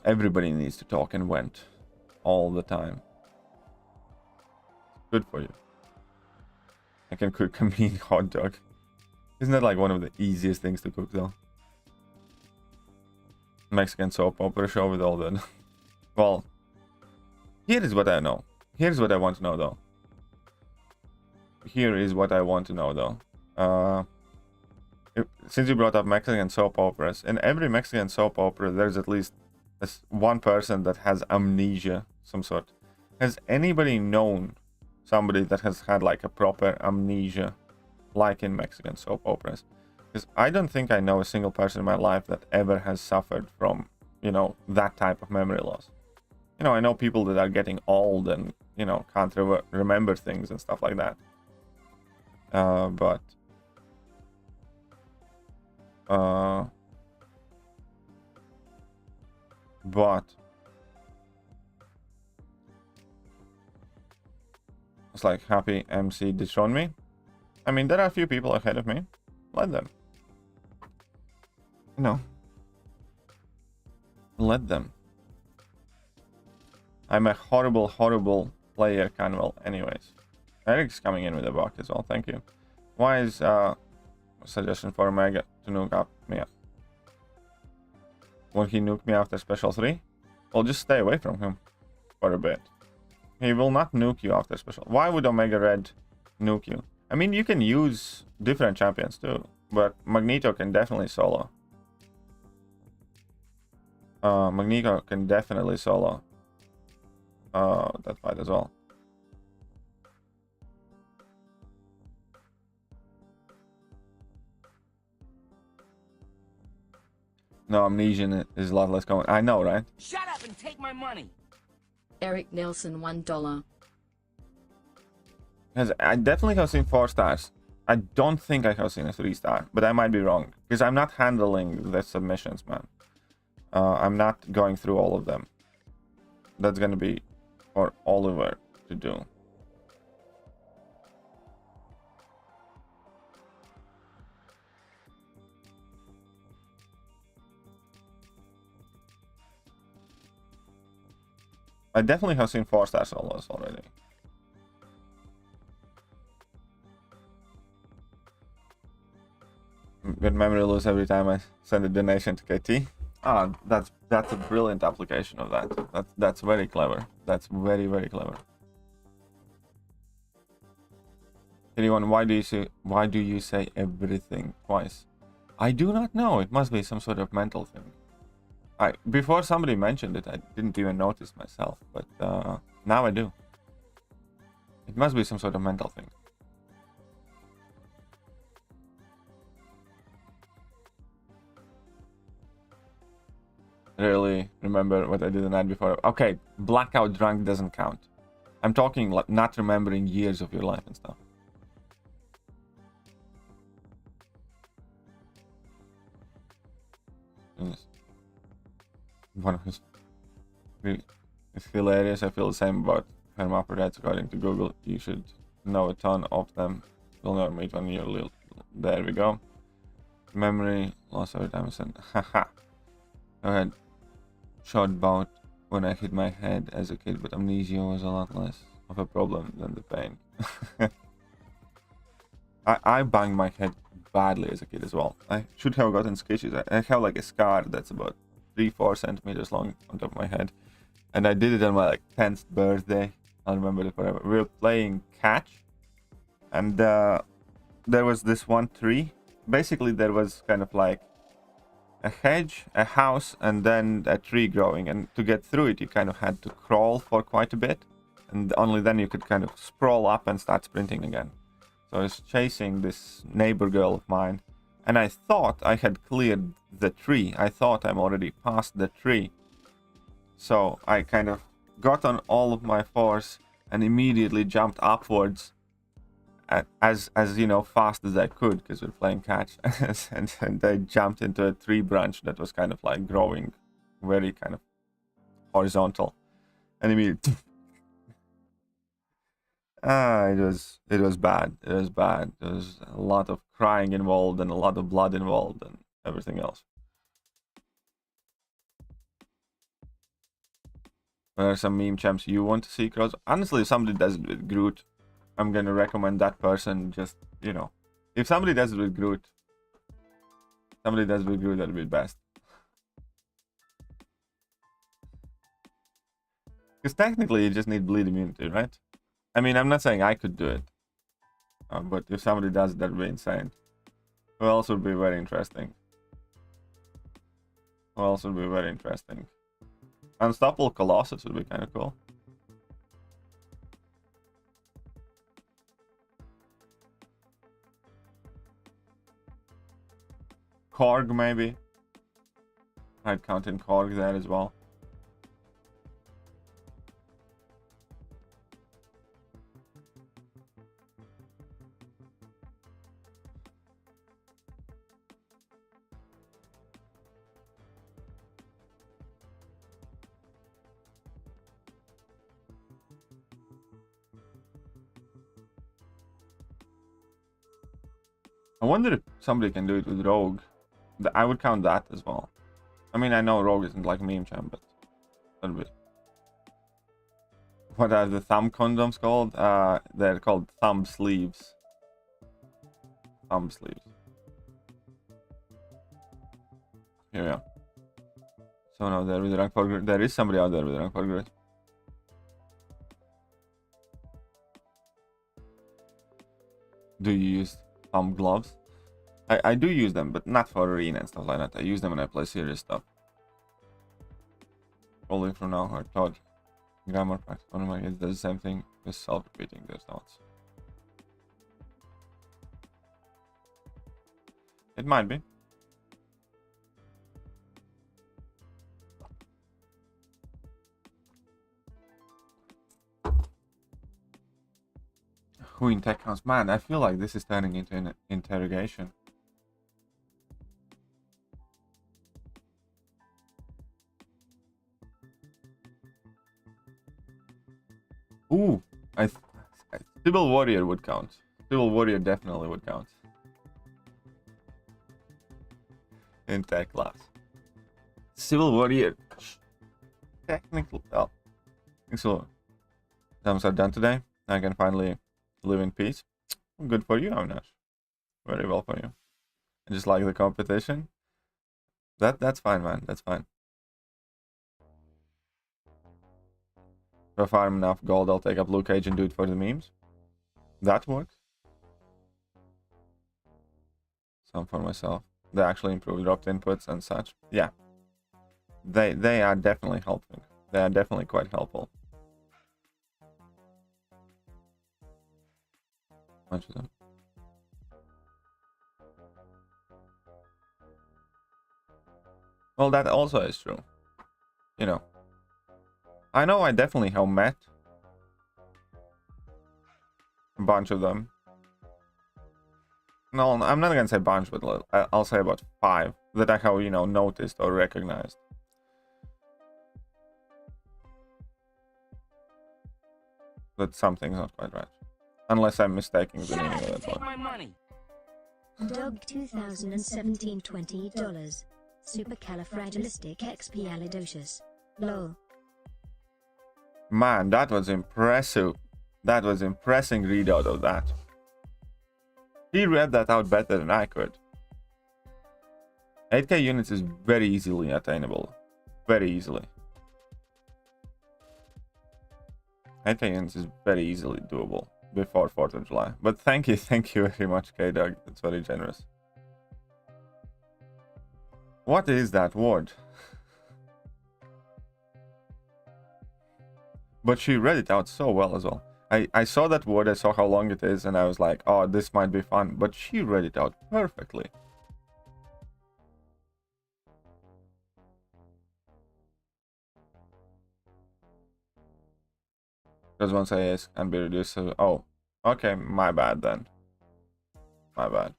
Everybody needs to talk and went all the time. Good for you. I can cook a mean hot dog. Isn't that like one of the easiest things to cook though? Mexican soap opera show with all the... Well, here is what I know. Here's what I want to know though. Here is what I want to know though. Since you brought up Mexican soap operas, in every Mexican soap opera there's at least one person that has amnesia, some sort. Has anybody known somebody that has had like a proper amnesia, like in Mexican soap operas? Because I don't think I know a single person in my life that ever has suffered from, you know, that type of memory loss. You know, I know people that are getting old and, you know, can't remember things and stuff like that. But it's like happy MC dethroned me. I mean, there are a few people ahead of me. Let them. You know. Let them. I'm a horrible, horrible player, Canwell. Anyways. Eric's coming in with a buck as well. Thank you. Why is a suggestion for Omega to nuke up me up? Won't he nuke me after special 3? Well, just stay away from him for a bit. He will not nuke you after special. Why would Omega Red nuke you? I mean, you can use different champions too, but Magneto can definitely solo. Magneto can definitely solo that fight as well. No, amnesia is a lot less common. I know, right? Shut up and take my money. Eric Nelson $1. Because I definitely have seen 4 stars. I don't think I have seen a 3-star, but I might be wrong. Because I'm not handling the submissions, man. I'm not going through all of them. That's going to be for Oliver to do. I definitely have seen 4-star solos already. Good memory loss every time I send a donation to KT. Ah, that's a brilliant application of that. That's very clever. That's very, very clever. KT1, why do you say everything twice? I do not know. It must be some sort of mental thing. Before somebody mentioned it, I didn't even notice myself, but now I do. It must be some sort of mental thing. Really remember what I did the night before. Okay, blackout drunk doesn't count. I'm talking like not remembering years of your life and stuff. One of his... It's hilarious. I feel the same about hermaphrodites according to Google. You should know a ton of them. You'll never meet one in your little... There we go. Memory loss every time I send... Haha. Go ahead. Shot bout when I hit my head as a kid, but amnesia was a lot less of a problem than the pain. I banged my head badly as a kid as well. I should have gotten sketches. I have like a scar that's about 3-4 centimeters long on top of my head. And I did it on my like 10th birthday. I'll remember it forever. We were playing catch. And there was this one tree. Basically, there was kind of like a hedge, a house, and then a tree growing. And to get through it, you kind of had to crawl for quite a bit. And only then you could kind of sprawl up and start sprinting again. So I was chasing this neighbor girl of mine. And I thought I had cleared the tree. I thought I'm already past the tree. So I kind of got on all of my fours and immediately jumped upwards as you know, fast as I could, because we're playing catch. and I jumped into a tree branch that was kind of like growing very kind of horizontal. And immediately it was bad. It was bad. There was a lot of crying involved and a lot of blood involved and everything else. What are some meme champs you want to see, Cross? Honestly, if somebody does it with Groot, I'm gonna recommend that person. Just, you know, if somebody does it with Groot, that'll be best. Because technically, you just need bleed immunity, right? I mean, I'm not saying I could do it, but if somebody does it, that'd be insane. Who else would be very interesting? Unstoppable Colossus would be kind of cool. Korg, maybe. I'd count in Korg there as well. I wonder if somebody can do it with Rogue. I would count that as well. I mean, I know Rogue isn't like a meme champ, but a little bit. What are the thumb condoms called? They're called thumb sleeves. Thumb sleeves. Here we are. So now there with rank 4 grid. There is somebody out there with rank 4 grid. Do you use thumb gloves? I do use them, but not for arena and stuff like that. I use them when I play serious stuff. Rolling from now, hard thought. Grammar practice. One of my kids does the same thing, just self-repeating their thoughts. It might be. Who in tech counts? Man, I feel like this is turning into an interrogation. Ooh, Civil Warrior would count. Civil Warrior definitely would count. In tech class. Civil Warrior. Technically, oh. So, exams are done today. I can finally live in peace. Good for you, Avinash. Very well for you. I just like the competition. That's fine, man. That's fine. If I farm enough gold, I'll take up Luke Cage and do it for the memes. That works. Some for myself. They actually improve dropped inputs and such. Yeah. They are definitely helping. They are definitely quite helpful. Bunch of them. Well, that also is true. You know. I know I definitely have met a bunch of them. No, I'm not gonna say bunch, but I'll say about 5 that I have, you know, noticed or recognized. That something's not quite right. Unless I'm mistaking the meaning of that word. Dog 2017 $20. Supercalifragilisticexpialidocious. Lol. Man, that was impressive. That was impressive readout of that. He read that out better than I could. 8k units is very easily attainable. Very easily. 8k units is very easily doable before 4th of July. But thank you very much, K-Dog. That's very generous. What is that word? But she read it out so well as well. I saw that word, I saw how long it is, and I was like, oh, this might be fun. But she read it out perfectly. Because once AS can be reduced to... Oh, okay, my bad then. My bad.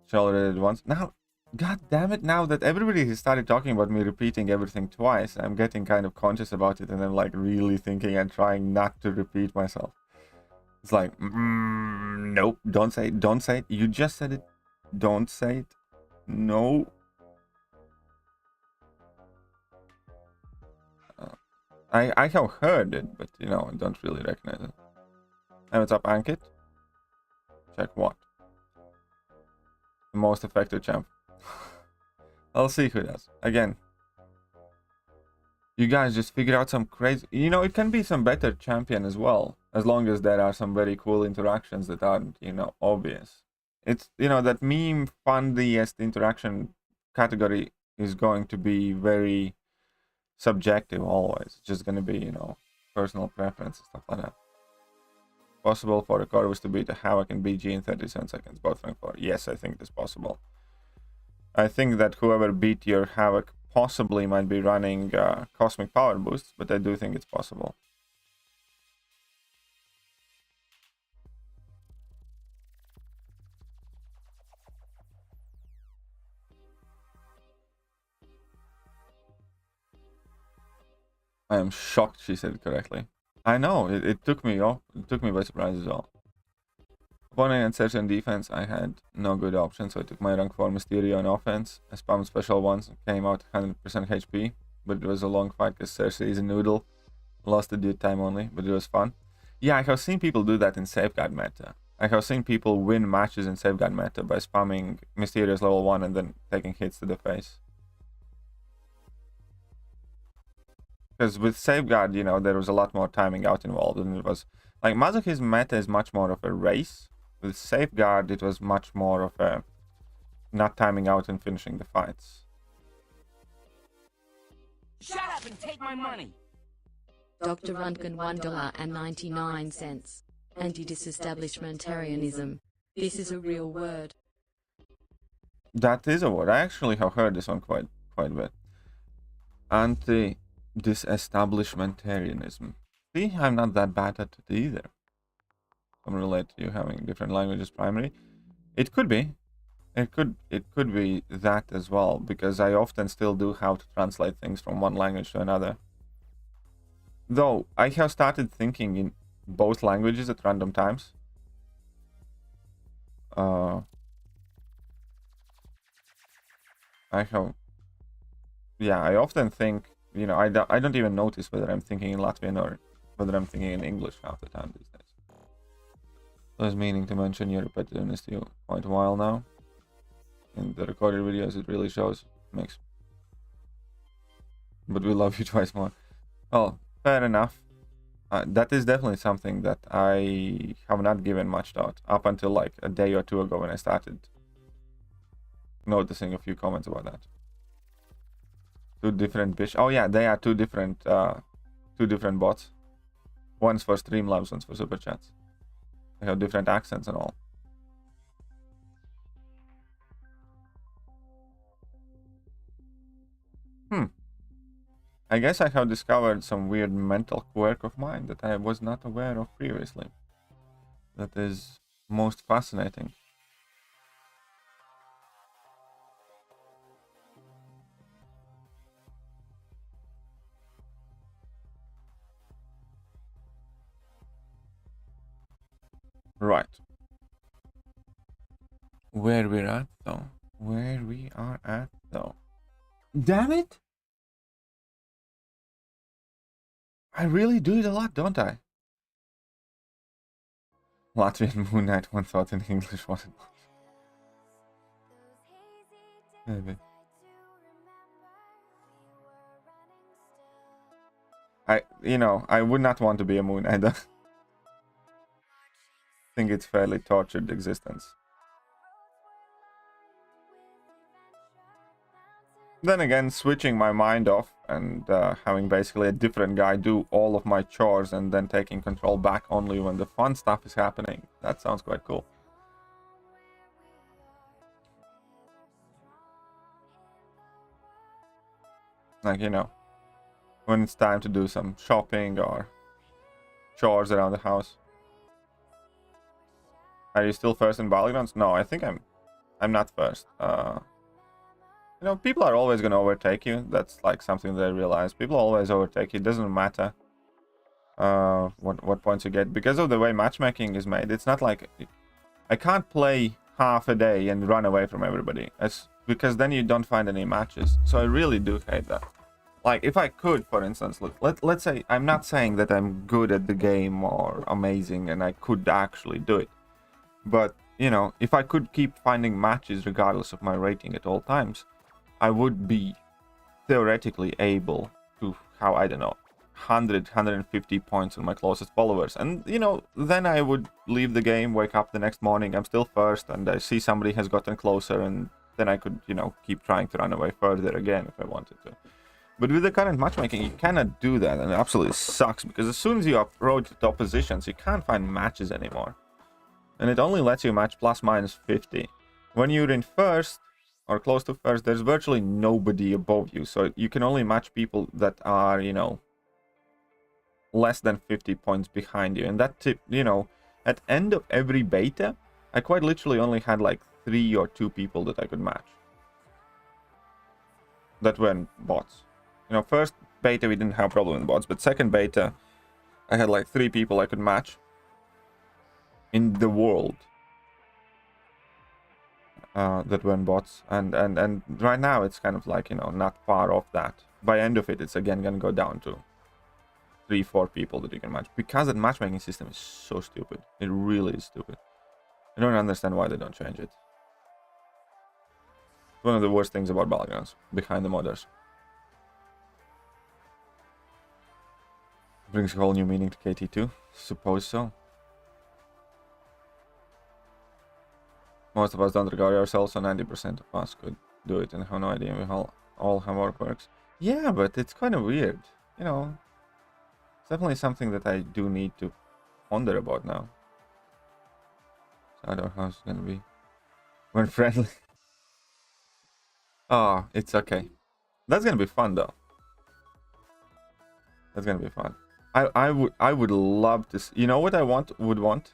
She already did once. Now, god damn it, now that everybody has started talking about me repeating everything twice, I'm getting kind of conscious about it, and I'm like really thinking and trying not to repeat myself. It's like, nope, don't say it, don't say it. You just said it. Don't say it. No. I have heard it, but you know, I don't really recognize it. And what's up, Ankit? Check what? The most effective champ. I'll see who does. Again, you guys just figure out some crazy... You know, it can be some better champion as well, as long as there are some very cool interactions that aren't, you know, obvious. It's, you know, that meme funniest interaction category is going to be very subjective always. It's just going to be, you know, personal preference and stuff like that. Possible for a Corvus to beat a Havoc and BG in 37 seconds, both rank 4. Yes, I think it's possible. I think that whoever beat your Havoc possibly might be running Cosmic Power Boosts, but I do think it's possible. I am shocked she said it correctly. I know, it took me off. It took me by surprise as well. Opponent and search and defense, I had no good option, so I took my rank 4 Mysterio on offense. I spammed special ones, came out 100% HP, but it was a long fight because Cersei is a noodle. Lost the dude time only, but it was fun. Yeah, I have seen people do that in Safeguard meta. I have seen people win matches in Safeguard meta by spamming Mysterio's level 1 and then taking hits to the face. Because with Safeguard, you know, there was a lot more timing out involved, and it was like Masochism meta is much more of a race. With Safeguard, it was much more of a not timing out and finishing the fights. Shut up and take my money! Dr. Rundgren $1.99. Anti-disestablishmentarianism. This is a real word. That is a word. I actually have heard this one quite a bit. Anti-disestablishmentarianism. See, I'm not that bad at it either. Can relate to you having different languages primary. It could be. It could be that as well, because I often still do have to translate things from one language to another. Though I have started thinking in both languages at random times. I often think, you know, I don't even notice whether I'm thinking in Latvian or whether I'm thinking in English half the time these days. I was meaning to mention your repetitiveness to you quite a while now. In the recorded videos, it really shows. Mix. But we love you twice more. Oh, fair enough. That is definitely something that I have not given much thought up until like a day or two ago when I started noticing a few comments about that. Two different bish. Oh yeah, they are two different bots. One's for Streamlabs, one's for Super Chats. They have different accents and all. I guess I have discovered some weird mental quirk of mine that I was not aware of previously. That is most fascinating. Right. Where we're at though. Where we are at though. Damn it! I really do it a lot, don't I? Latvian Moon Knight, one thought in English, what it was. Maybe. I would not want to be a Moon Knight. I think it's fairly tortured existence. Then again, switching my mind off and having basically a different guy do all of my chores and then taking control back only when the fun stuff is happening. That sounds quite cool. Like, when it's time to do some shopping or chores around the house. Are you still first in Battlegrounds? No, I think I'm not first. People are always going to overtake you. That's like something that I realize. People always overtake you. It doesn't matter what points you get. Because of the way matchmaking is made, it's not like... I can't play half a day and run away from everybody. Because then you don't find any matches. So I really do hate that. Like, if I could, for instance, let's say... I'm not saying that I'm good at the game or amazing and I could actually do it. But, if I could keep finding matches regardless of my rating at all times... I would be theoretically able to have, I don't know, 100, 150 points on my closest followers. And, then I would leave the game, wake up the next morning, I'm still first, and I see somebody has gotten closer, and then I could, keep trying to run away further again if I wanted to. But with the current matchmaking, you cannot do that, and it absolutely sucks, because as soon as you approach the top positions, you can't find matches anymore. And it only lets you match plus minus 50. When you're in first, or close to first, there's virtually nobody above you, so you can only match people that are, less than 50 points behind you. And that tip, at end of every beta, I quite literally only had like 3 or 2 people that I could match. That were bots. First beta we didn't have problem with bots, but second beta, I had like 3 people I could match in the world. That weren't bots, and right now it's kind of like, not far off that. By end of it, it's again gonna go down to 3-4 people that you can match, because that matchmaking system is so stupid. It really is stupid. I don't understand why they don't change it. It's one of the worst things about Battlegrounds, behind the modders. Brings a whole new meaning to KT2, suppose so. Most of us don't regard ourselves, so 90% of us could do it and have no idea we all have our quirks. Yeah, but it's kind of weird. It's definitely something that I do need to ponder about now. So I don't know how it's gonna be. When friendly. Oh, it's okay. That's gonna be fun though. That's gonna be fun. I would love to see, what I would want?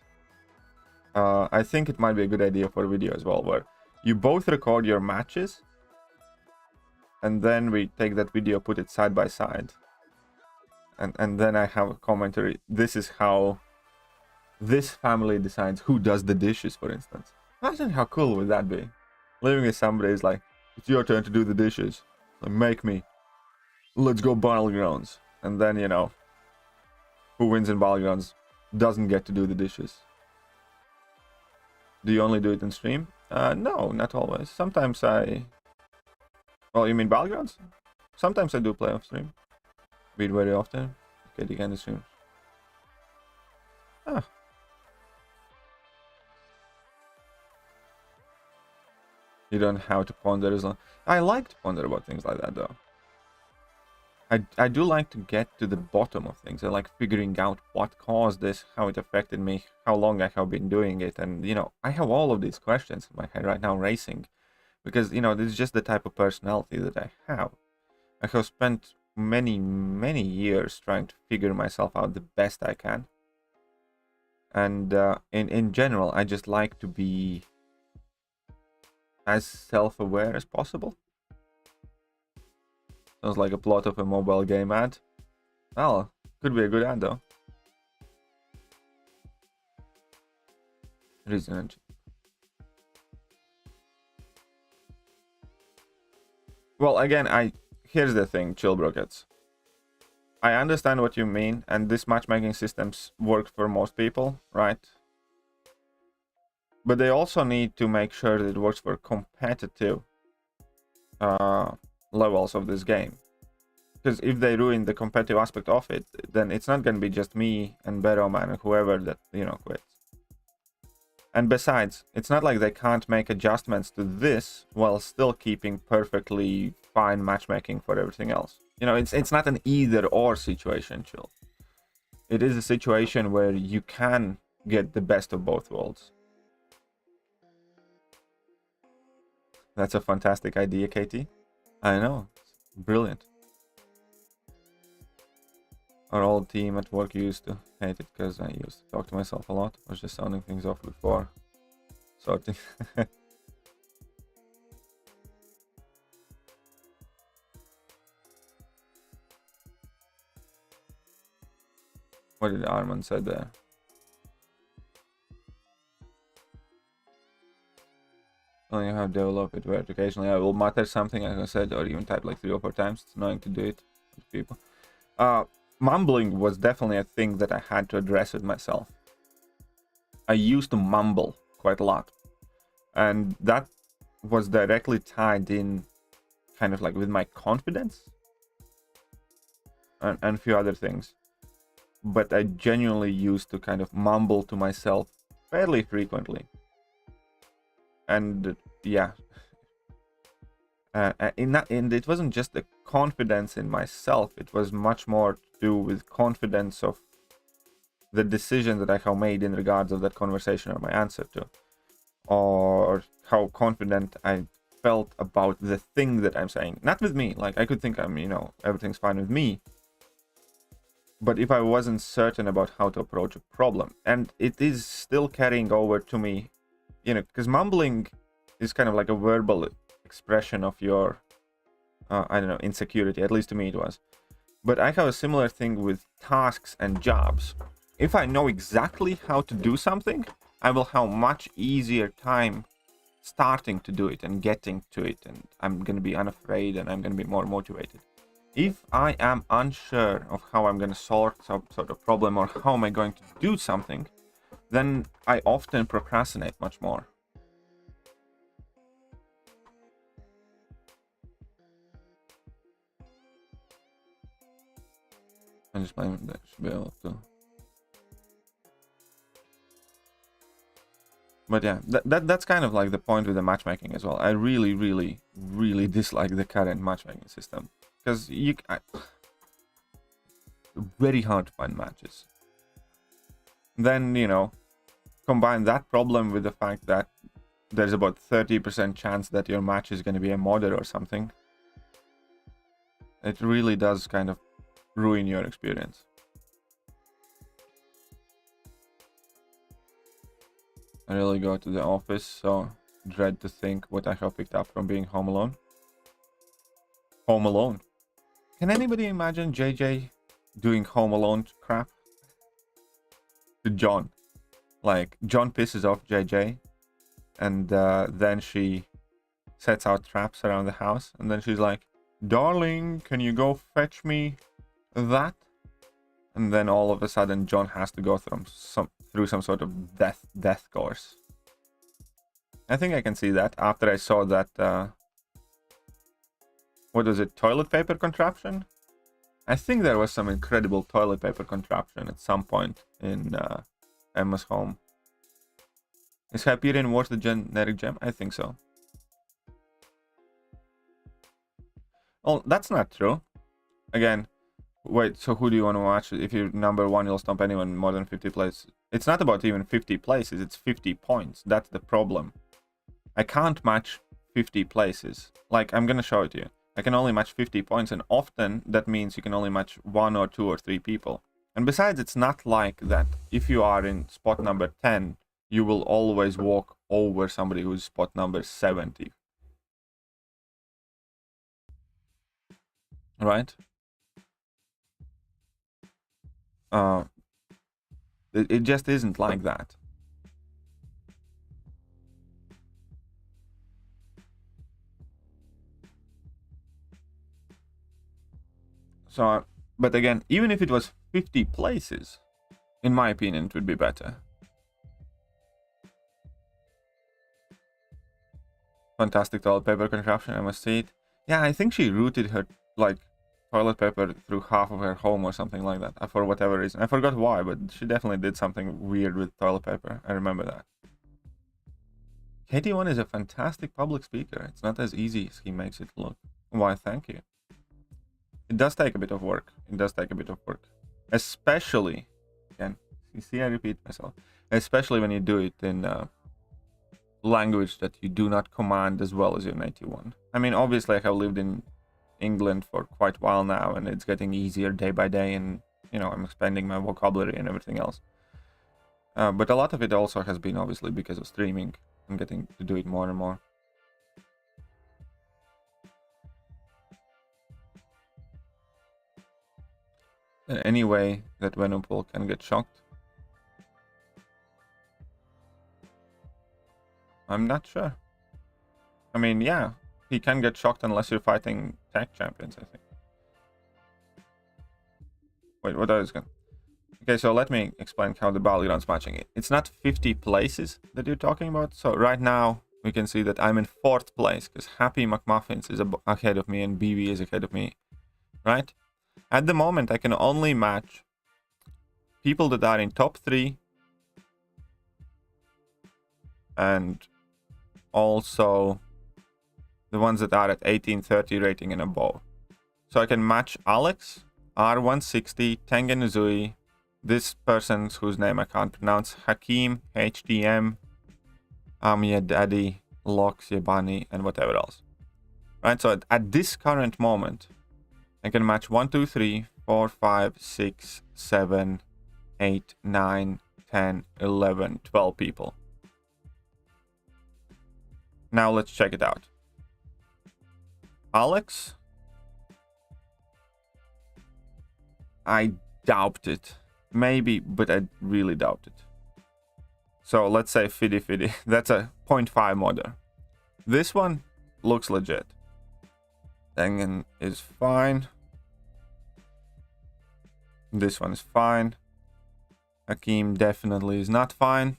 I think it might be a good idea for a video as well, where you both record your matches and then we take that video, put it side by side, and then I have a commentary. This is how this family decides who does the dishes, for instance. Imagine how cool would that be? Living with somebody is like, it's your turn to do the dishes, like, make me, let's go Battlegrounds, and then who wins in Battlegrounds doesn't get to do the dishes. Do you only do it in stream? No, not always. Sometimes well, you mean Battlegrounds? Sometimes I do play off stream. Beat very often. KT1 stream. Ah. You don't have to ponder as long. I like to ponder about things like that though. I do like to get to the bottom of things. I like figuring out what caused this, how it affected me, how long I have been doing it. And, I have all of these questions in my head right now racing. Because, this is just the type of personality that I have. I have spent many, many years trying to figure myself out the best I can. And in general, I just like to be as self-aware as possible. Sounds like a plot of a mobile game ad. Well, could be a good ad though. Resonant. Well, again, here's the thing, chill brockets. I understand what you mean, and this matchmaking systems work for most people, right? But they also need to make sure that it works for competitive levels of this game. Because if they ruin the competitive aspect of it, then it's not going to be just me and Beroman and whoever that, you know, quits. And besides, it's not like they can't make adjustments to this while still keeping perfectly fine matchmaking for everything else. You know, it's not an either-or situation, chill. It is a situation where you can get the best of both worlds. That's a fantastic idea, KT. I know. It's brilliant. Our old team at work used to hate it because I used to talk to myself a lot. I was just sounding things off before sorting. What did Armand say there? Only have developed it where occasionally I will mutter something, as I said, or even type like 3 or 4 times. It's annoying to do it with people. Mumbling was definitely a thing that I had to address with myself. I used to mumble quite a lot. And that was directly tied in kind of like with my confidence. And a few other things. But I genuinely used to kind of mumble to myself fairly frequently. And yeah. And it wasn't just the confidence in myself, it was much more to do with confidence of the decision that I have made in regards of that conversation or my answer to, or how confident I felt about the thing that I'm saying. Not with me, like I could think I'm, you know, everything's fine with me, but if I wasn't certain about how to approach a problem, and it is still carrying over to me, you know, because mumbling is kind of like a verbal expression of your I don't know, insecurity. At least to me it was. But I have a similar thing with tasks and jobs. If I know exactly how to do something, I will have much easier time starting to do it and getting to it, and I'm going to be unafraid and I'm going to be more motivated. If I am unsure of how I'm going to solve some sort of problem or how am I going to do something, then I often procrastinate much more. I just might should be able to. But yeah, that's kind of like the point with the matchmaking as well. I really dislike the current matchmaking system because very hard to find matches. Then, you know, combine that problem with the fact that there's about 30% chance that your match is going to be a modder or something. It really does kind of ruin your experience. I really go to the office, so dread to think what I have picked up from being home alone. Home alone. Can anybody imagine JJ doing home alone crap? To John. Like, John pisses off JJ, and then she sets out traps around the house, and then she's like, "Darling, can you go fetch me that?" And then all of a sudden John has to go through some sort of death course. I think I can see that after I saw that what was it, toilet paper contraption? I think there was some incredible toilet paper contraption at some point in Emma's home. Is Hyperion worth the generic gem? I think so. Well, that's not true. Again, wait, so who do you want to watch? If you're number 1, you'll stomp anyone more than 50 places. It's not about even 50 places, it's 50 points. That's the problem. I can't match 50 places. Like, I'm gonna show it to you. I can only match 50 points, and often that means you can only match 1 or 2 or 3 people. And besides, it's not like that if you are in spot number 10, you will always walk over somebody who's spot number 70. Right? It just isn't like that. So, but again, even if it was 50 places, in my opinion, it would be better. Fantastic toilet paper contraption, I must see it. Yeah, I think she routed her, like, toilet paper through half of her home or something like that, for whatever reason. I forgot why, but she definitely did something weird with toilet paper. I remember that. KT1 is a fantastic public speaker. It's not as easy as he makes it look. Why, thank you. It does take a bit of work. It does take a bit of work. Especially, again, you see I repeat myself, especially when you do it in language that you do not command as well as your native one. I mean, obviously I have lived in England for quite a while now, and it's getting easier day by day, and, you know, I'm expanding my vocabulary and everything else. But a lot of it also has been obviously because of streaming. I'm getting to do it more and more. Any way that Venompool can get shocked? I'm not sure. I mean, yeah, he can get shocked unless you're fighting tech champions, I think. Wait, what is going? Okay, so let me explain how the Battlegrounds matching it. It's not 50 places that you're talking about. So right now we can see that I'm in 4th place because Happy McMuffins is ahead of me and BB is ahead of me, right? At the moment, I can only match people that are in top 3 and also the ones that are at 1830 rating and above. So I can match Alex, R160, Tengen Uzui, this person whose name I can't pronounce, Hakim, HTM, Amia Daddy, Lox, Yebani, and whatever else. Right, so at this current moment, I can match 1, 2, 3, 4, 5, 6, 7, 8, 9, 10, 11, 12 people. Now let's check it out. Alex? I doubt it. Maybe, but I really doubt it. So let's say Fiddy Fiddy. That's a 0.5 modder. This one looks legit. Tengen is fine. This one is fine. Hakim definitely is not fine.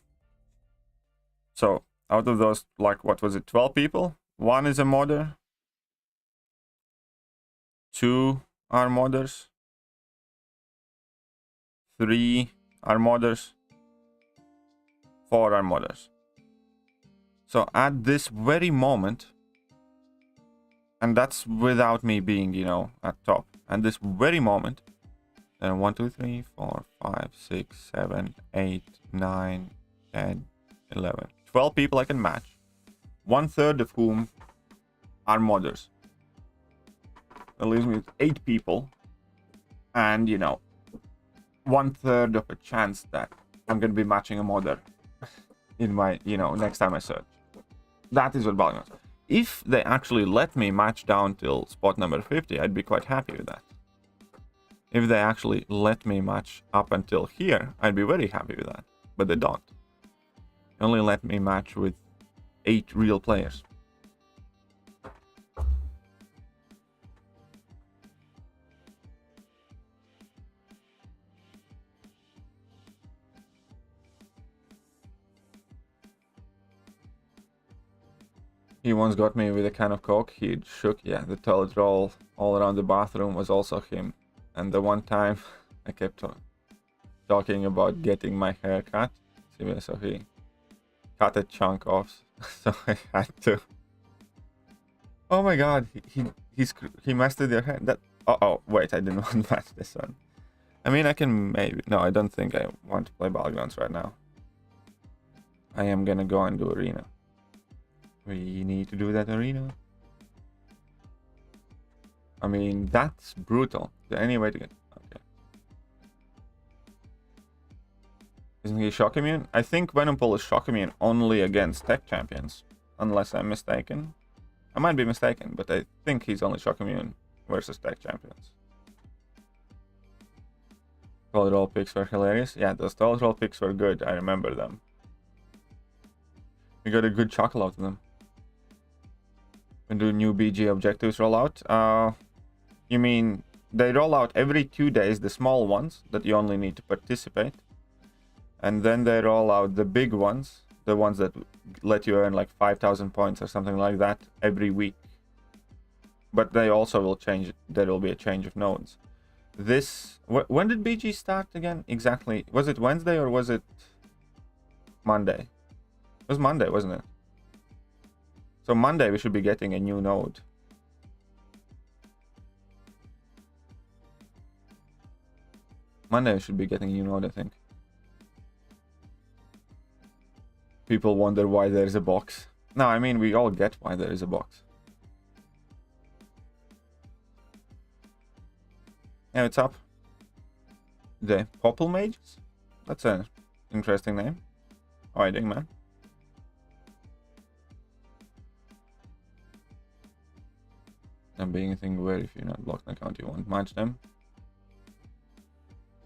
So out of those, like, what was it, 12 people? 1 is a modder. 2 are modders. 3 are modders. 4 are modders. So at this very moment, and that's without me being, you know, at top. At this very moment, 1, 2, 3, 4, 5, 6, 7, 8, 9, 10, 11. 12 people I can match. 1/3 of whom are modders. That leaves me with 8 people. And, you know, 1/3 of a chance that I'm going to be matching a modder in my, you know, next time I search. That is what Battlegrounds. If they actually let me match down till spot number 50, I'd be quite happy with that. If they actually let me match up until here, I'd be very happy with that. But they don't. They only let me match with 8 real players. He once got me with a can of Coke. He shook, yeah, the toilet roll all around the bathroom was also him. And the one time I kept talking about getting my hair cut, so he cut a chunk off, so I had to. Oh my god, he messed with your hair. That oh wait, I didn't want to match this one. I mean, I can maybe. No, I don't think I want to play Battlegrounds right now. I am gonna go and do arena. We need to do that arena. I mean, that's brutal. Is there any way to get... Okay. Isn't he shock immune? I think Venompool is shock immune only against tech champions. Unless I'm mistaken. I might be mistaken, but I think he's only shock immune versus tech champions. Toilet roll picks were hilarious. Yeah, those toilet roll picks were good. I remember them. We got a good chuckle out of them. When do new BG objectives roll out? You mean they roll out every 2 days, the small ones that you only need to participate, and then they roll out the big ones, the ones that let you earn like 5,000 points or something like that every week. But they also will change. There will be a change of nodes. This when did BG start again exactly? Was it Wednesday or was it Monday? It was Monday, wasn't it? So Monday we should be getting a new node. Monday we should be getting a new node, I think. People wonder why there's a box. No, I mean, we all get why there is a box. Yeah, what's up? The Popple Mages? That's an interesting name. How are you doing, man? And being a thing where if you're not blocked an account, you won't match them.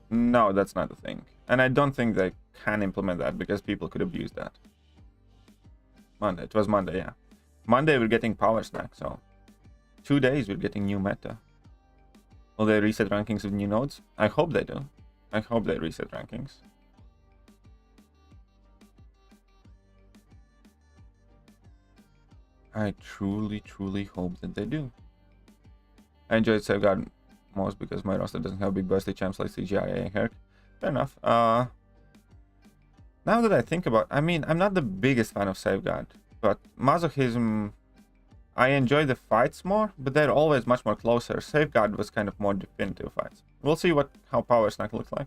No, that's not the thing. And I don't think they can implement that because people could abuse that. Monday, it was Monday, yeah. Monday we're getting Power Snack, so 2 days we're getting new meta. Will they reset rankings with new nodes? I hope they do. I hope they reset rankings. I truly, truly hope that they do. I enjoyed Safeguard most because my roster doesn't have big bursty champs like CGI and Herc. Fair enough. Now that I think about, I mean, I'm not the biggest fan of Safeguard, but Masochism, I enjoy the fights more, but they're always much more closer. Safeguard was kind of more definitive fights. We'll see how Power Snack looks like.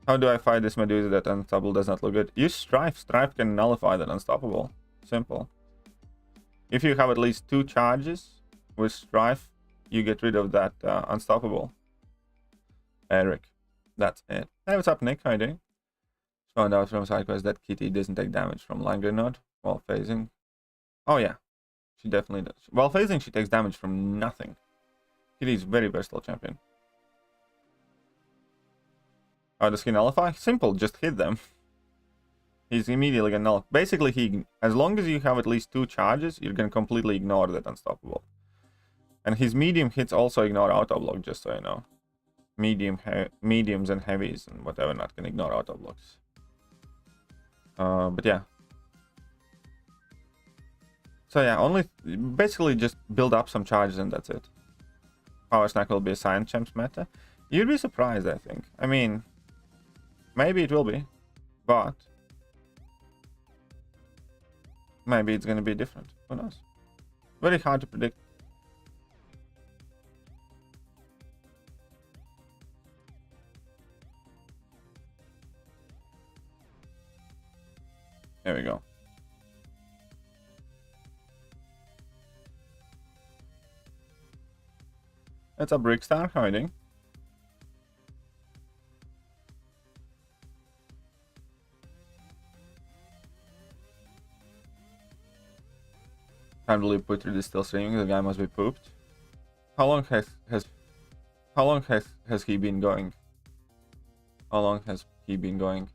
How do I fight this Medusa that Unstoppable does not look good? Use Strife. Strife can nullify that Unstoppable. Simple. If you have at least 2 charges with Strife, you get rid of that Unstoppable. Eric. That's it. Hey, what's up, Nick? How you doing? Found out from side quest that Kitty doesn't take damage from line grenade while phasing. Oh yeah, she definitely does. While phasing, she takes damage from nothing. Kitty is very versatile champion. How does he nullify? Simple, just hit them. He's immediately gonna nullify. Basically, as long as you have at least 2 charges, you're gonna completely ignore that Unstoppable. And his medium hits also ignore auto block, just so you know. Mediums and heavies and whatever not gonna ignore auto blocks. But yeah. So yeah, basically just build up some charges and that's it. Power Snack will be a Science Champs meta. You'd be surprised, I think. I mean, maybe it will be, but maybe it's gonna be different. Who knows? Very hard to predict. There we go. That's a Brickstar. How are you doing? Can't believe Putrid is still streaming. The guy must be pooped. How long has he been going? How long has he been going?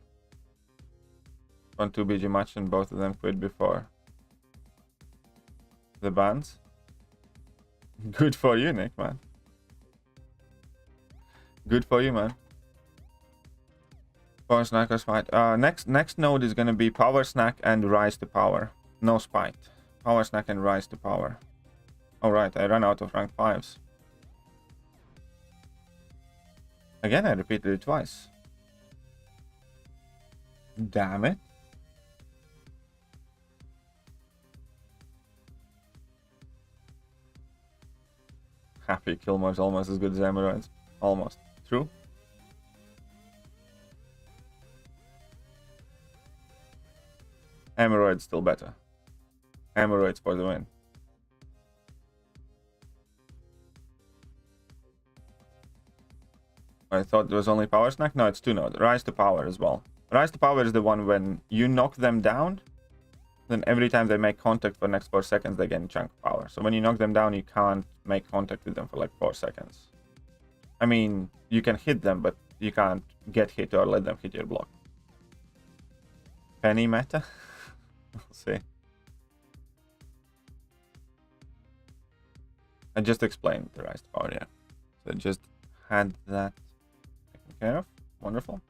Won 2 BG match and both of them quit before the bans. Good for you, Nick, man. Good for you, man. Power Snack or Spite. Next node is gonna be Power Snack and Rise to Power. No Spite. Power Snack and Rise to Power. Alright, I ran out of rank 5s. Again, I repeated it twice. Damn it. Happy Killmore's almost as good as Emeralds. Almost. True. Emerald's still better. Emeralds for the win. I thought there was only Power Snack. No, it's 2 nodes. Rise to Power as well. Rise to Power is the one when you knock them down, then every time they make contact for the next 4 seconds, they gain chunk power. So when you knock them down, you can't make contact with them for like 4 seconds. I mean, you can hit them, but you can't get hit or let them hit your block. Penny meta? We'll see. I just explained the Rise to Power, yeah. So I just had that taken care of. Wonderful.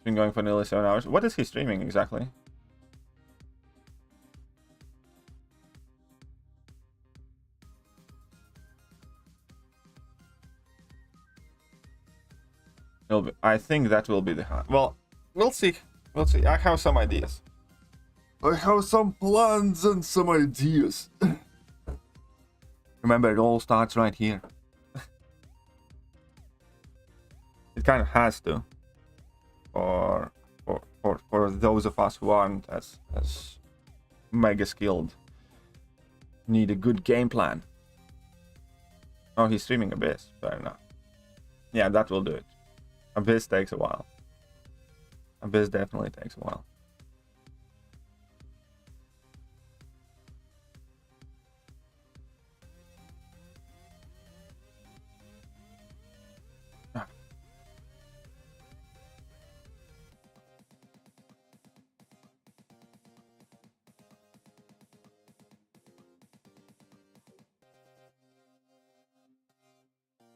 been going for nearly 7 hours. What is he streaming exactly? I think that will be the hard. Well, we'll see. We'll see. I have some ideas. I have some plans and some ideas. Remember, it all starts right here. It kind of has to. For those of us who aren't as mega skilled, need a good game plan. Oh, he's streaming Abyss. Fair enough. Yeah, that will do it. Abyss takes a while. Abyss definitely takes a while.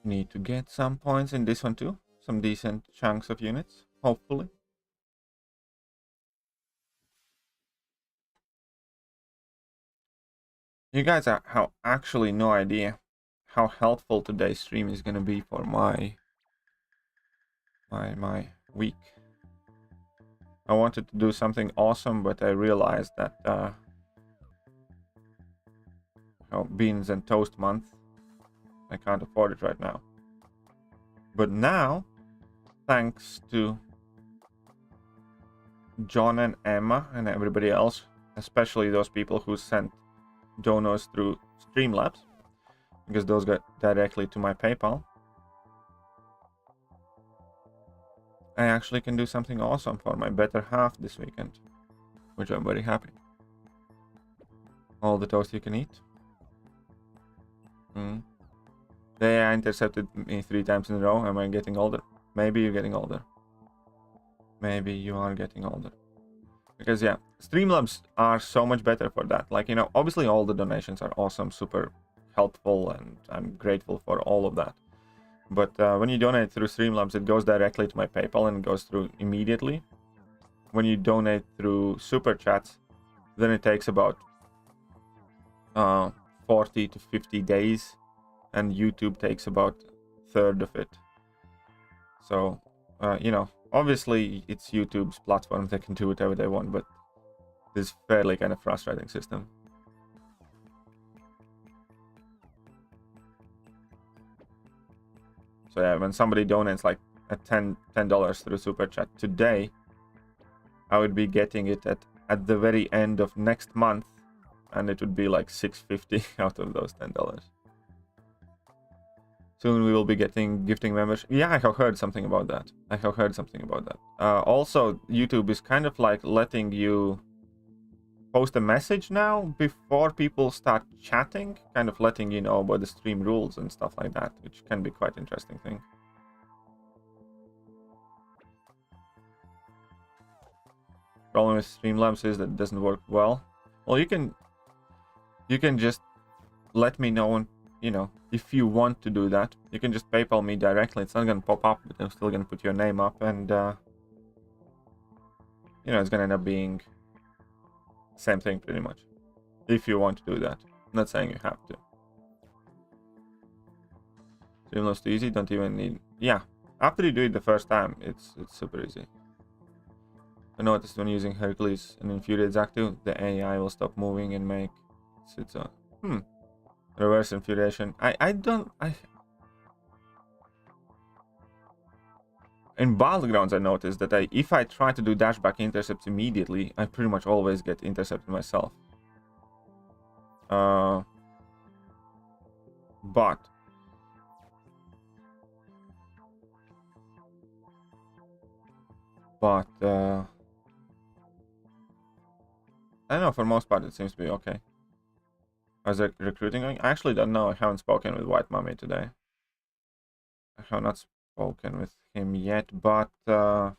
Need to get some points in this one too. Some decent chunks of units, hopefully. You guys have actually no idea how helpful today's stream is gonna be for my week. I wanted to do something awesome, but I realized that beans and toast month, I can't afford it right now. But now, thanks to John and Emma and everybody else, especially those people who sent donos through Streamlabs, because those got directly to my PayPal, I actually can do something awesome for my better half this weekend, which I'm very happy. All the toast you can eat. They intercepted me 3 times in a row. Am I getting older? Maybe you're getting older. Maybe you are getting older. Because yeah, Streamlabs are so much better for that. Like, you know, obviously all the donations are awesome, super helpful, and I'm grateful for all of that. But when you donate through Streamlabs, it goes directly to my PayPal and goes through immediately. When you donate through Super Chats, then it takes about 40 to 50 days. And YouTube takes about a third of it. So, you know, obviously it's YouTube's platform. They can do whatever they want, but it's fairly kind of frustrating system. So yeah, when somebody donates like $10 through Super Chat today, I would be getting it at the very end of next month, and it would be like $6.50 out of those $10. Soon we will be gifting members. Yeah, I have heard something about that. Also, YouTube is kind of like letting you post a message now before people start chatting, kind of letting you know about the stream rules and stuff like that, which can be quite interesting thing. Problem with Streamlabs is that it doesn't work well. Well, you can just let me know, and you know, if you want to do that, you can just PayPal me directly. It's not gonna pop up, but I'm still gonna put your name up, and you know, it's gonna end up being same thing pretty much. If you want to do that, I'm not saying you have to. Streamlabs too easy. Don't even need. Yeah, after you do it the first time, it's super easy. I noticed when using Hercules and Infuriate's active, the AI will stop moving and make its own. Reverse infuriation. In Battlegrounds, I noticed that if I try to do dashback intercepts immediately, I pretty much always get intercepted myself. But I don't know, for most part it seems to be okay. How's the recruiting going? I actually don't know. I haven't spoken with White Mummy today. I have not spoken with him yet, but I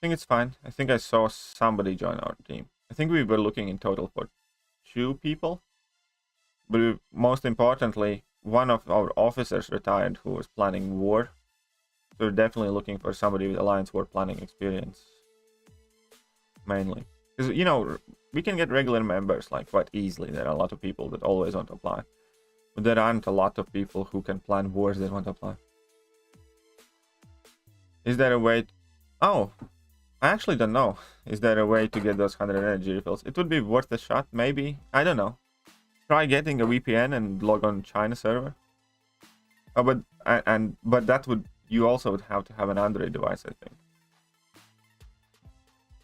think it's fine. I think I saw somebody join our team. I think we were looking in total for 2 people. But most importantly, one of our officers retired who was planning war. So we're definitely looking for somebody with Alliance War planning experience. Mainly. Because, you know, we can get regular members like quite easily. There are a lot of people that always want to apply. But there aren't a lot of people who can plan wars that want to apply. Is there a way... Oh, I actually don't know. Is there a way to get those 100 energy refills? It would be worth a shot, maybe. I don't know. Try getting a VPN and log on China server. Oh, but that would... You also would have to have an Android device, I think.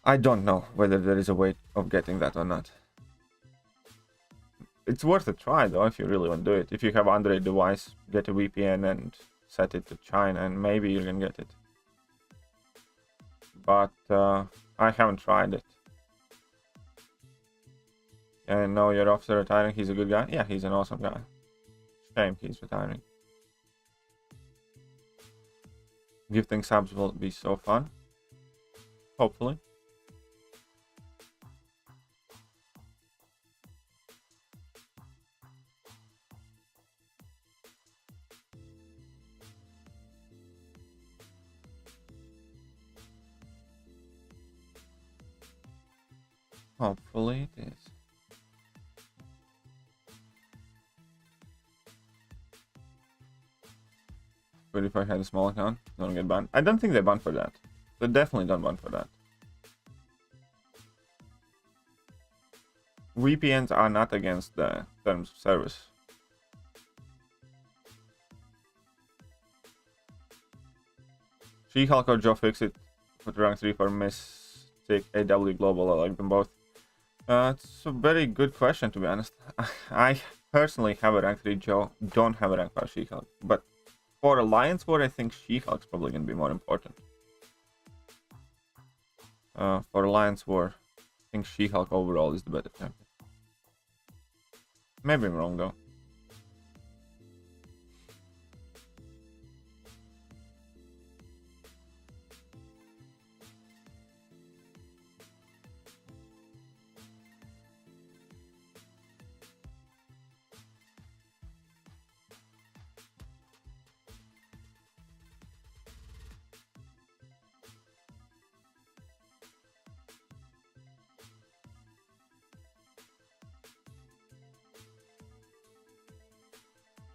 I don't know whether there is a way of getting that or not. It's worth a try, though, if you really want to do it. If you have Android device, get a VPN and set it to China, and maybe you can get it. But I haven't tried it. And no, your officer retiring. He's a good guy. Yeah, he's an awesome guy. Shame he's retiring. Gifting subs will be so fun. Hopefully. Hopefully it is. But if I had a small account, don't get banned. I don't think they ban for that. They definitely don't ban for that. VPNs are not against the terms of service. She-Hulk or Joe Fixit put rank 3 for Mystic AW Global. I like them both. It's a very good question, to be honest. I personally have a rank 3 Joe, don't have a rank 5 She-Hulk. But for Alliance War, I think She-Hulk's probably going to be more important. For Alliance War, I think She-Hulk overall is the better champion. Maybe I'm wrong, though.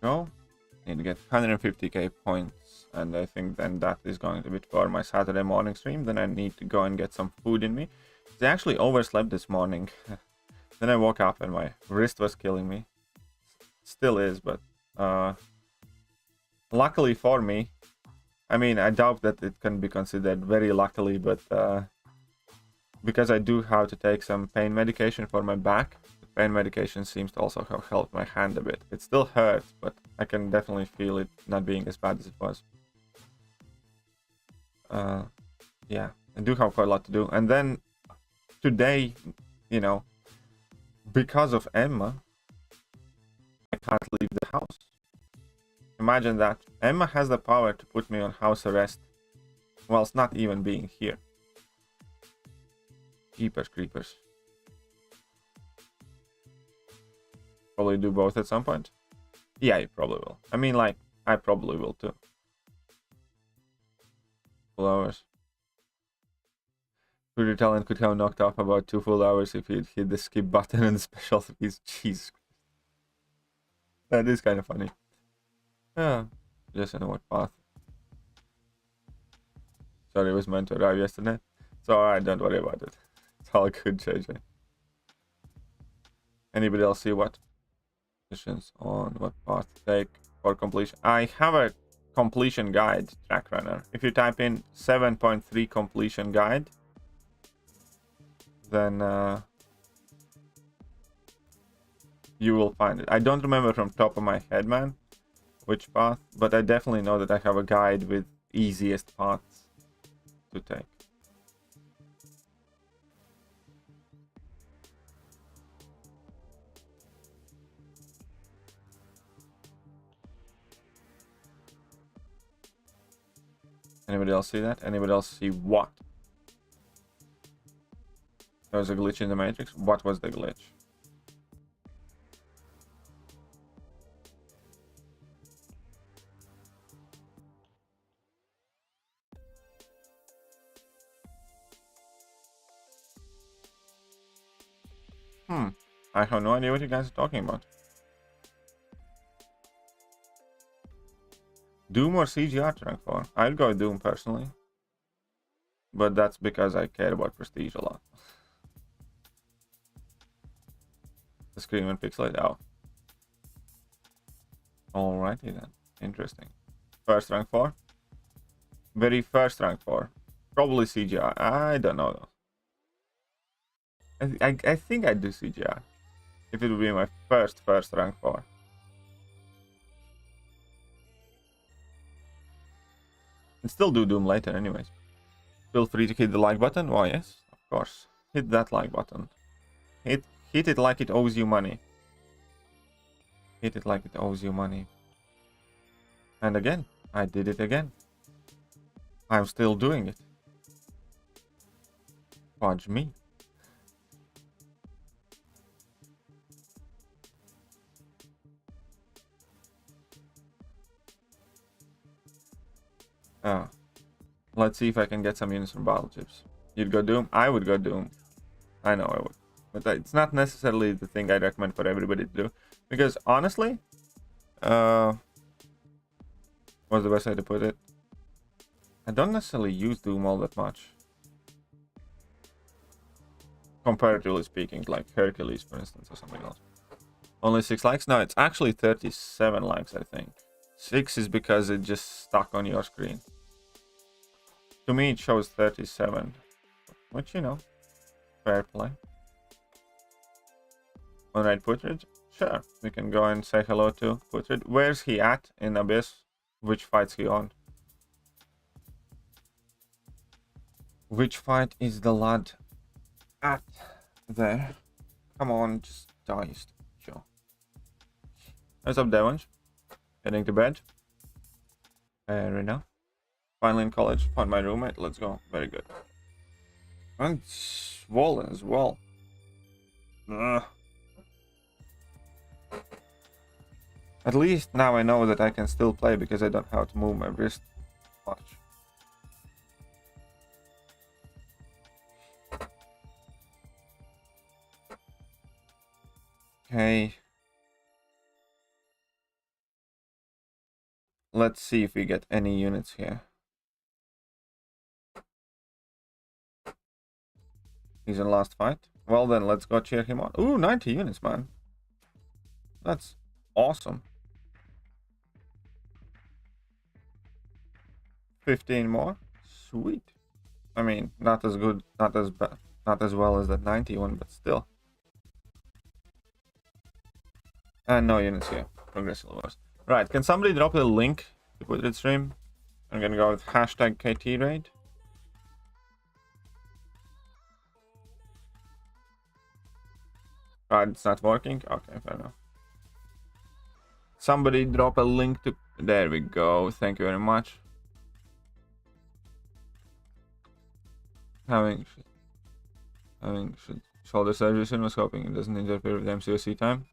Go. Need to get 150k points, and I think then that is going to be for my Saturday morning stream. Then I need to go and get some food in me. I actually overslept this morning. Then I woke up and my wrist was killing me. Still is, but luckily for me, I mean, I doubt that it can be considered very luckily, but because I do have to take some pain medication for my back. Pain medication seems to also have helped my hand a bit. It still hurts, but I can definitely feel it not being as bad as it was. Yeah, I do have quite a lot to do. And then today, you know, because of Emma, I can't leave the house. Imagine that. Emma has the power to put me on house arrest whilst not even being here. Jeepers creepers. Probably do both at some point. Yeah, you probably will. I mean, like, I probably will too. Full hours. Pretty talent could have knocked off about 2 full hours if he'd hit the skip button and the special threes. Jesus. That is kind of funny. Yeah, just in what path. Sorry, it was meant to arrive yesterday. It's alright, don't worry about it. It's all good, JJ. Anybody else see what? On what path to take for completion. I have a completion guide, track runner. If you type in 7.3 completion guide, then you will find it. I don't remember from top of my head, man, which path, but I definitely know that I have a guide with easiest paths to take. Anybody else see that? Anybody else see what? There was a glitch in the Matrix. What was the glitch? I have no idea what you guys are talking about. Doom or CGR to rank 4? I'd go Doom personally. But that's because I care about prestige a lot. The screen and pixelate out. Alrighty then. Interesting. First rank 4? Very first rank 4. Probably CGR. I don't know though. I think I'd do CGR. If it would be my first rank 4. And still do Doom later anyways. Feel free to hit the like button. Why, yes, of course. Hit that like button. Hit it like it owes you money. Hit it like it owes you money. And again, I did it again. I'm still doing it. Watch me. Let's see if I can get some units from battle chips. You'd go Doom? I would go Doom. I know I would. But it's not necessarily the thing I recommend for everybody to do. Because honestly, what's the best way to put it? I don't necessarily use Doom all that much. Comparatively speaking, like Hercules, for instance, or something else. Only 6 likes? No, it's actually 37 likes, I think. 6 is because it just stuck on your screen. To me, it shows 37. Which, you know, fair play. Alright, Putrid? Sure. We can go and say hello to Putrid. Where's he at in Abyss? Which fight's he on? Which fight is the lad at there? Come on, just die, sure. What's up, Devons? Heading to bed? Fair enough. Finally in college, found my roommate. Let's go. Very good. And swollen as well. Ugh. At least now I know that I can still play because I don't have to move my wrist much. Okay. Let's see if we get any units here. He's in last fight. Well then, let's go cheer him on. Ooh, 90 units, man. That's awesome. 15 more. Sweet. I mean, not as good, not as bad, not as well as that 91, but still. And no units here. Progressively worse. Right, can somebody drop a link to put it stream? I'm gonna go with hashtag KT raid. Right, it's not working. Okay, fair enough. Somebody drop a link to. There we go. Thank you very much. Having shoulder surgery soon. Was hoping it doesn't interfere with MCOC time.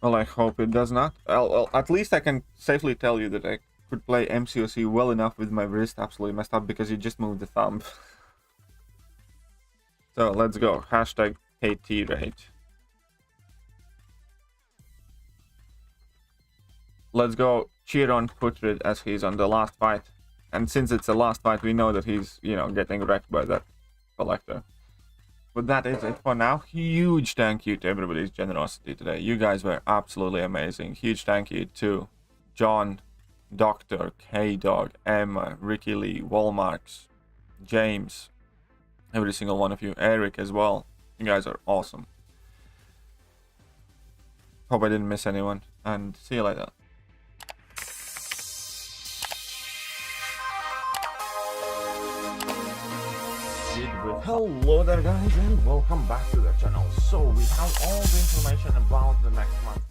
Well, I hope it does not. Well, at least I can safely tell you that I could play MCOC well enough with my wrist absolutely messed up because you just moved the thumb. So let's go. Hashtag KT raid. Let's go cheer on Putrid as he's on the last fight. And since it's the last fight, we know that he's, you know, getting wrecked by that collector. But that is it for now. Huge thank you to everybody's generosity today. You guys were absolutely amazing. Huge thank you to John, Dr. K-Dog, Emma, Ricky Lee, Walmarks, James, every single one of you, Eric as well. You guys are awesome. Hope I didn't miss anyone, and see you later. Hello there guys, and welcome back to the channel. So we have all the information about the next month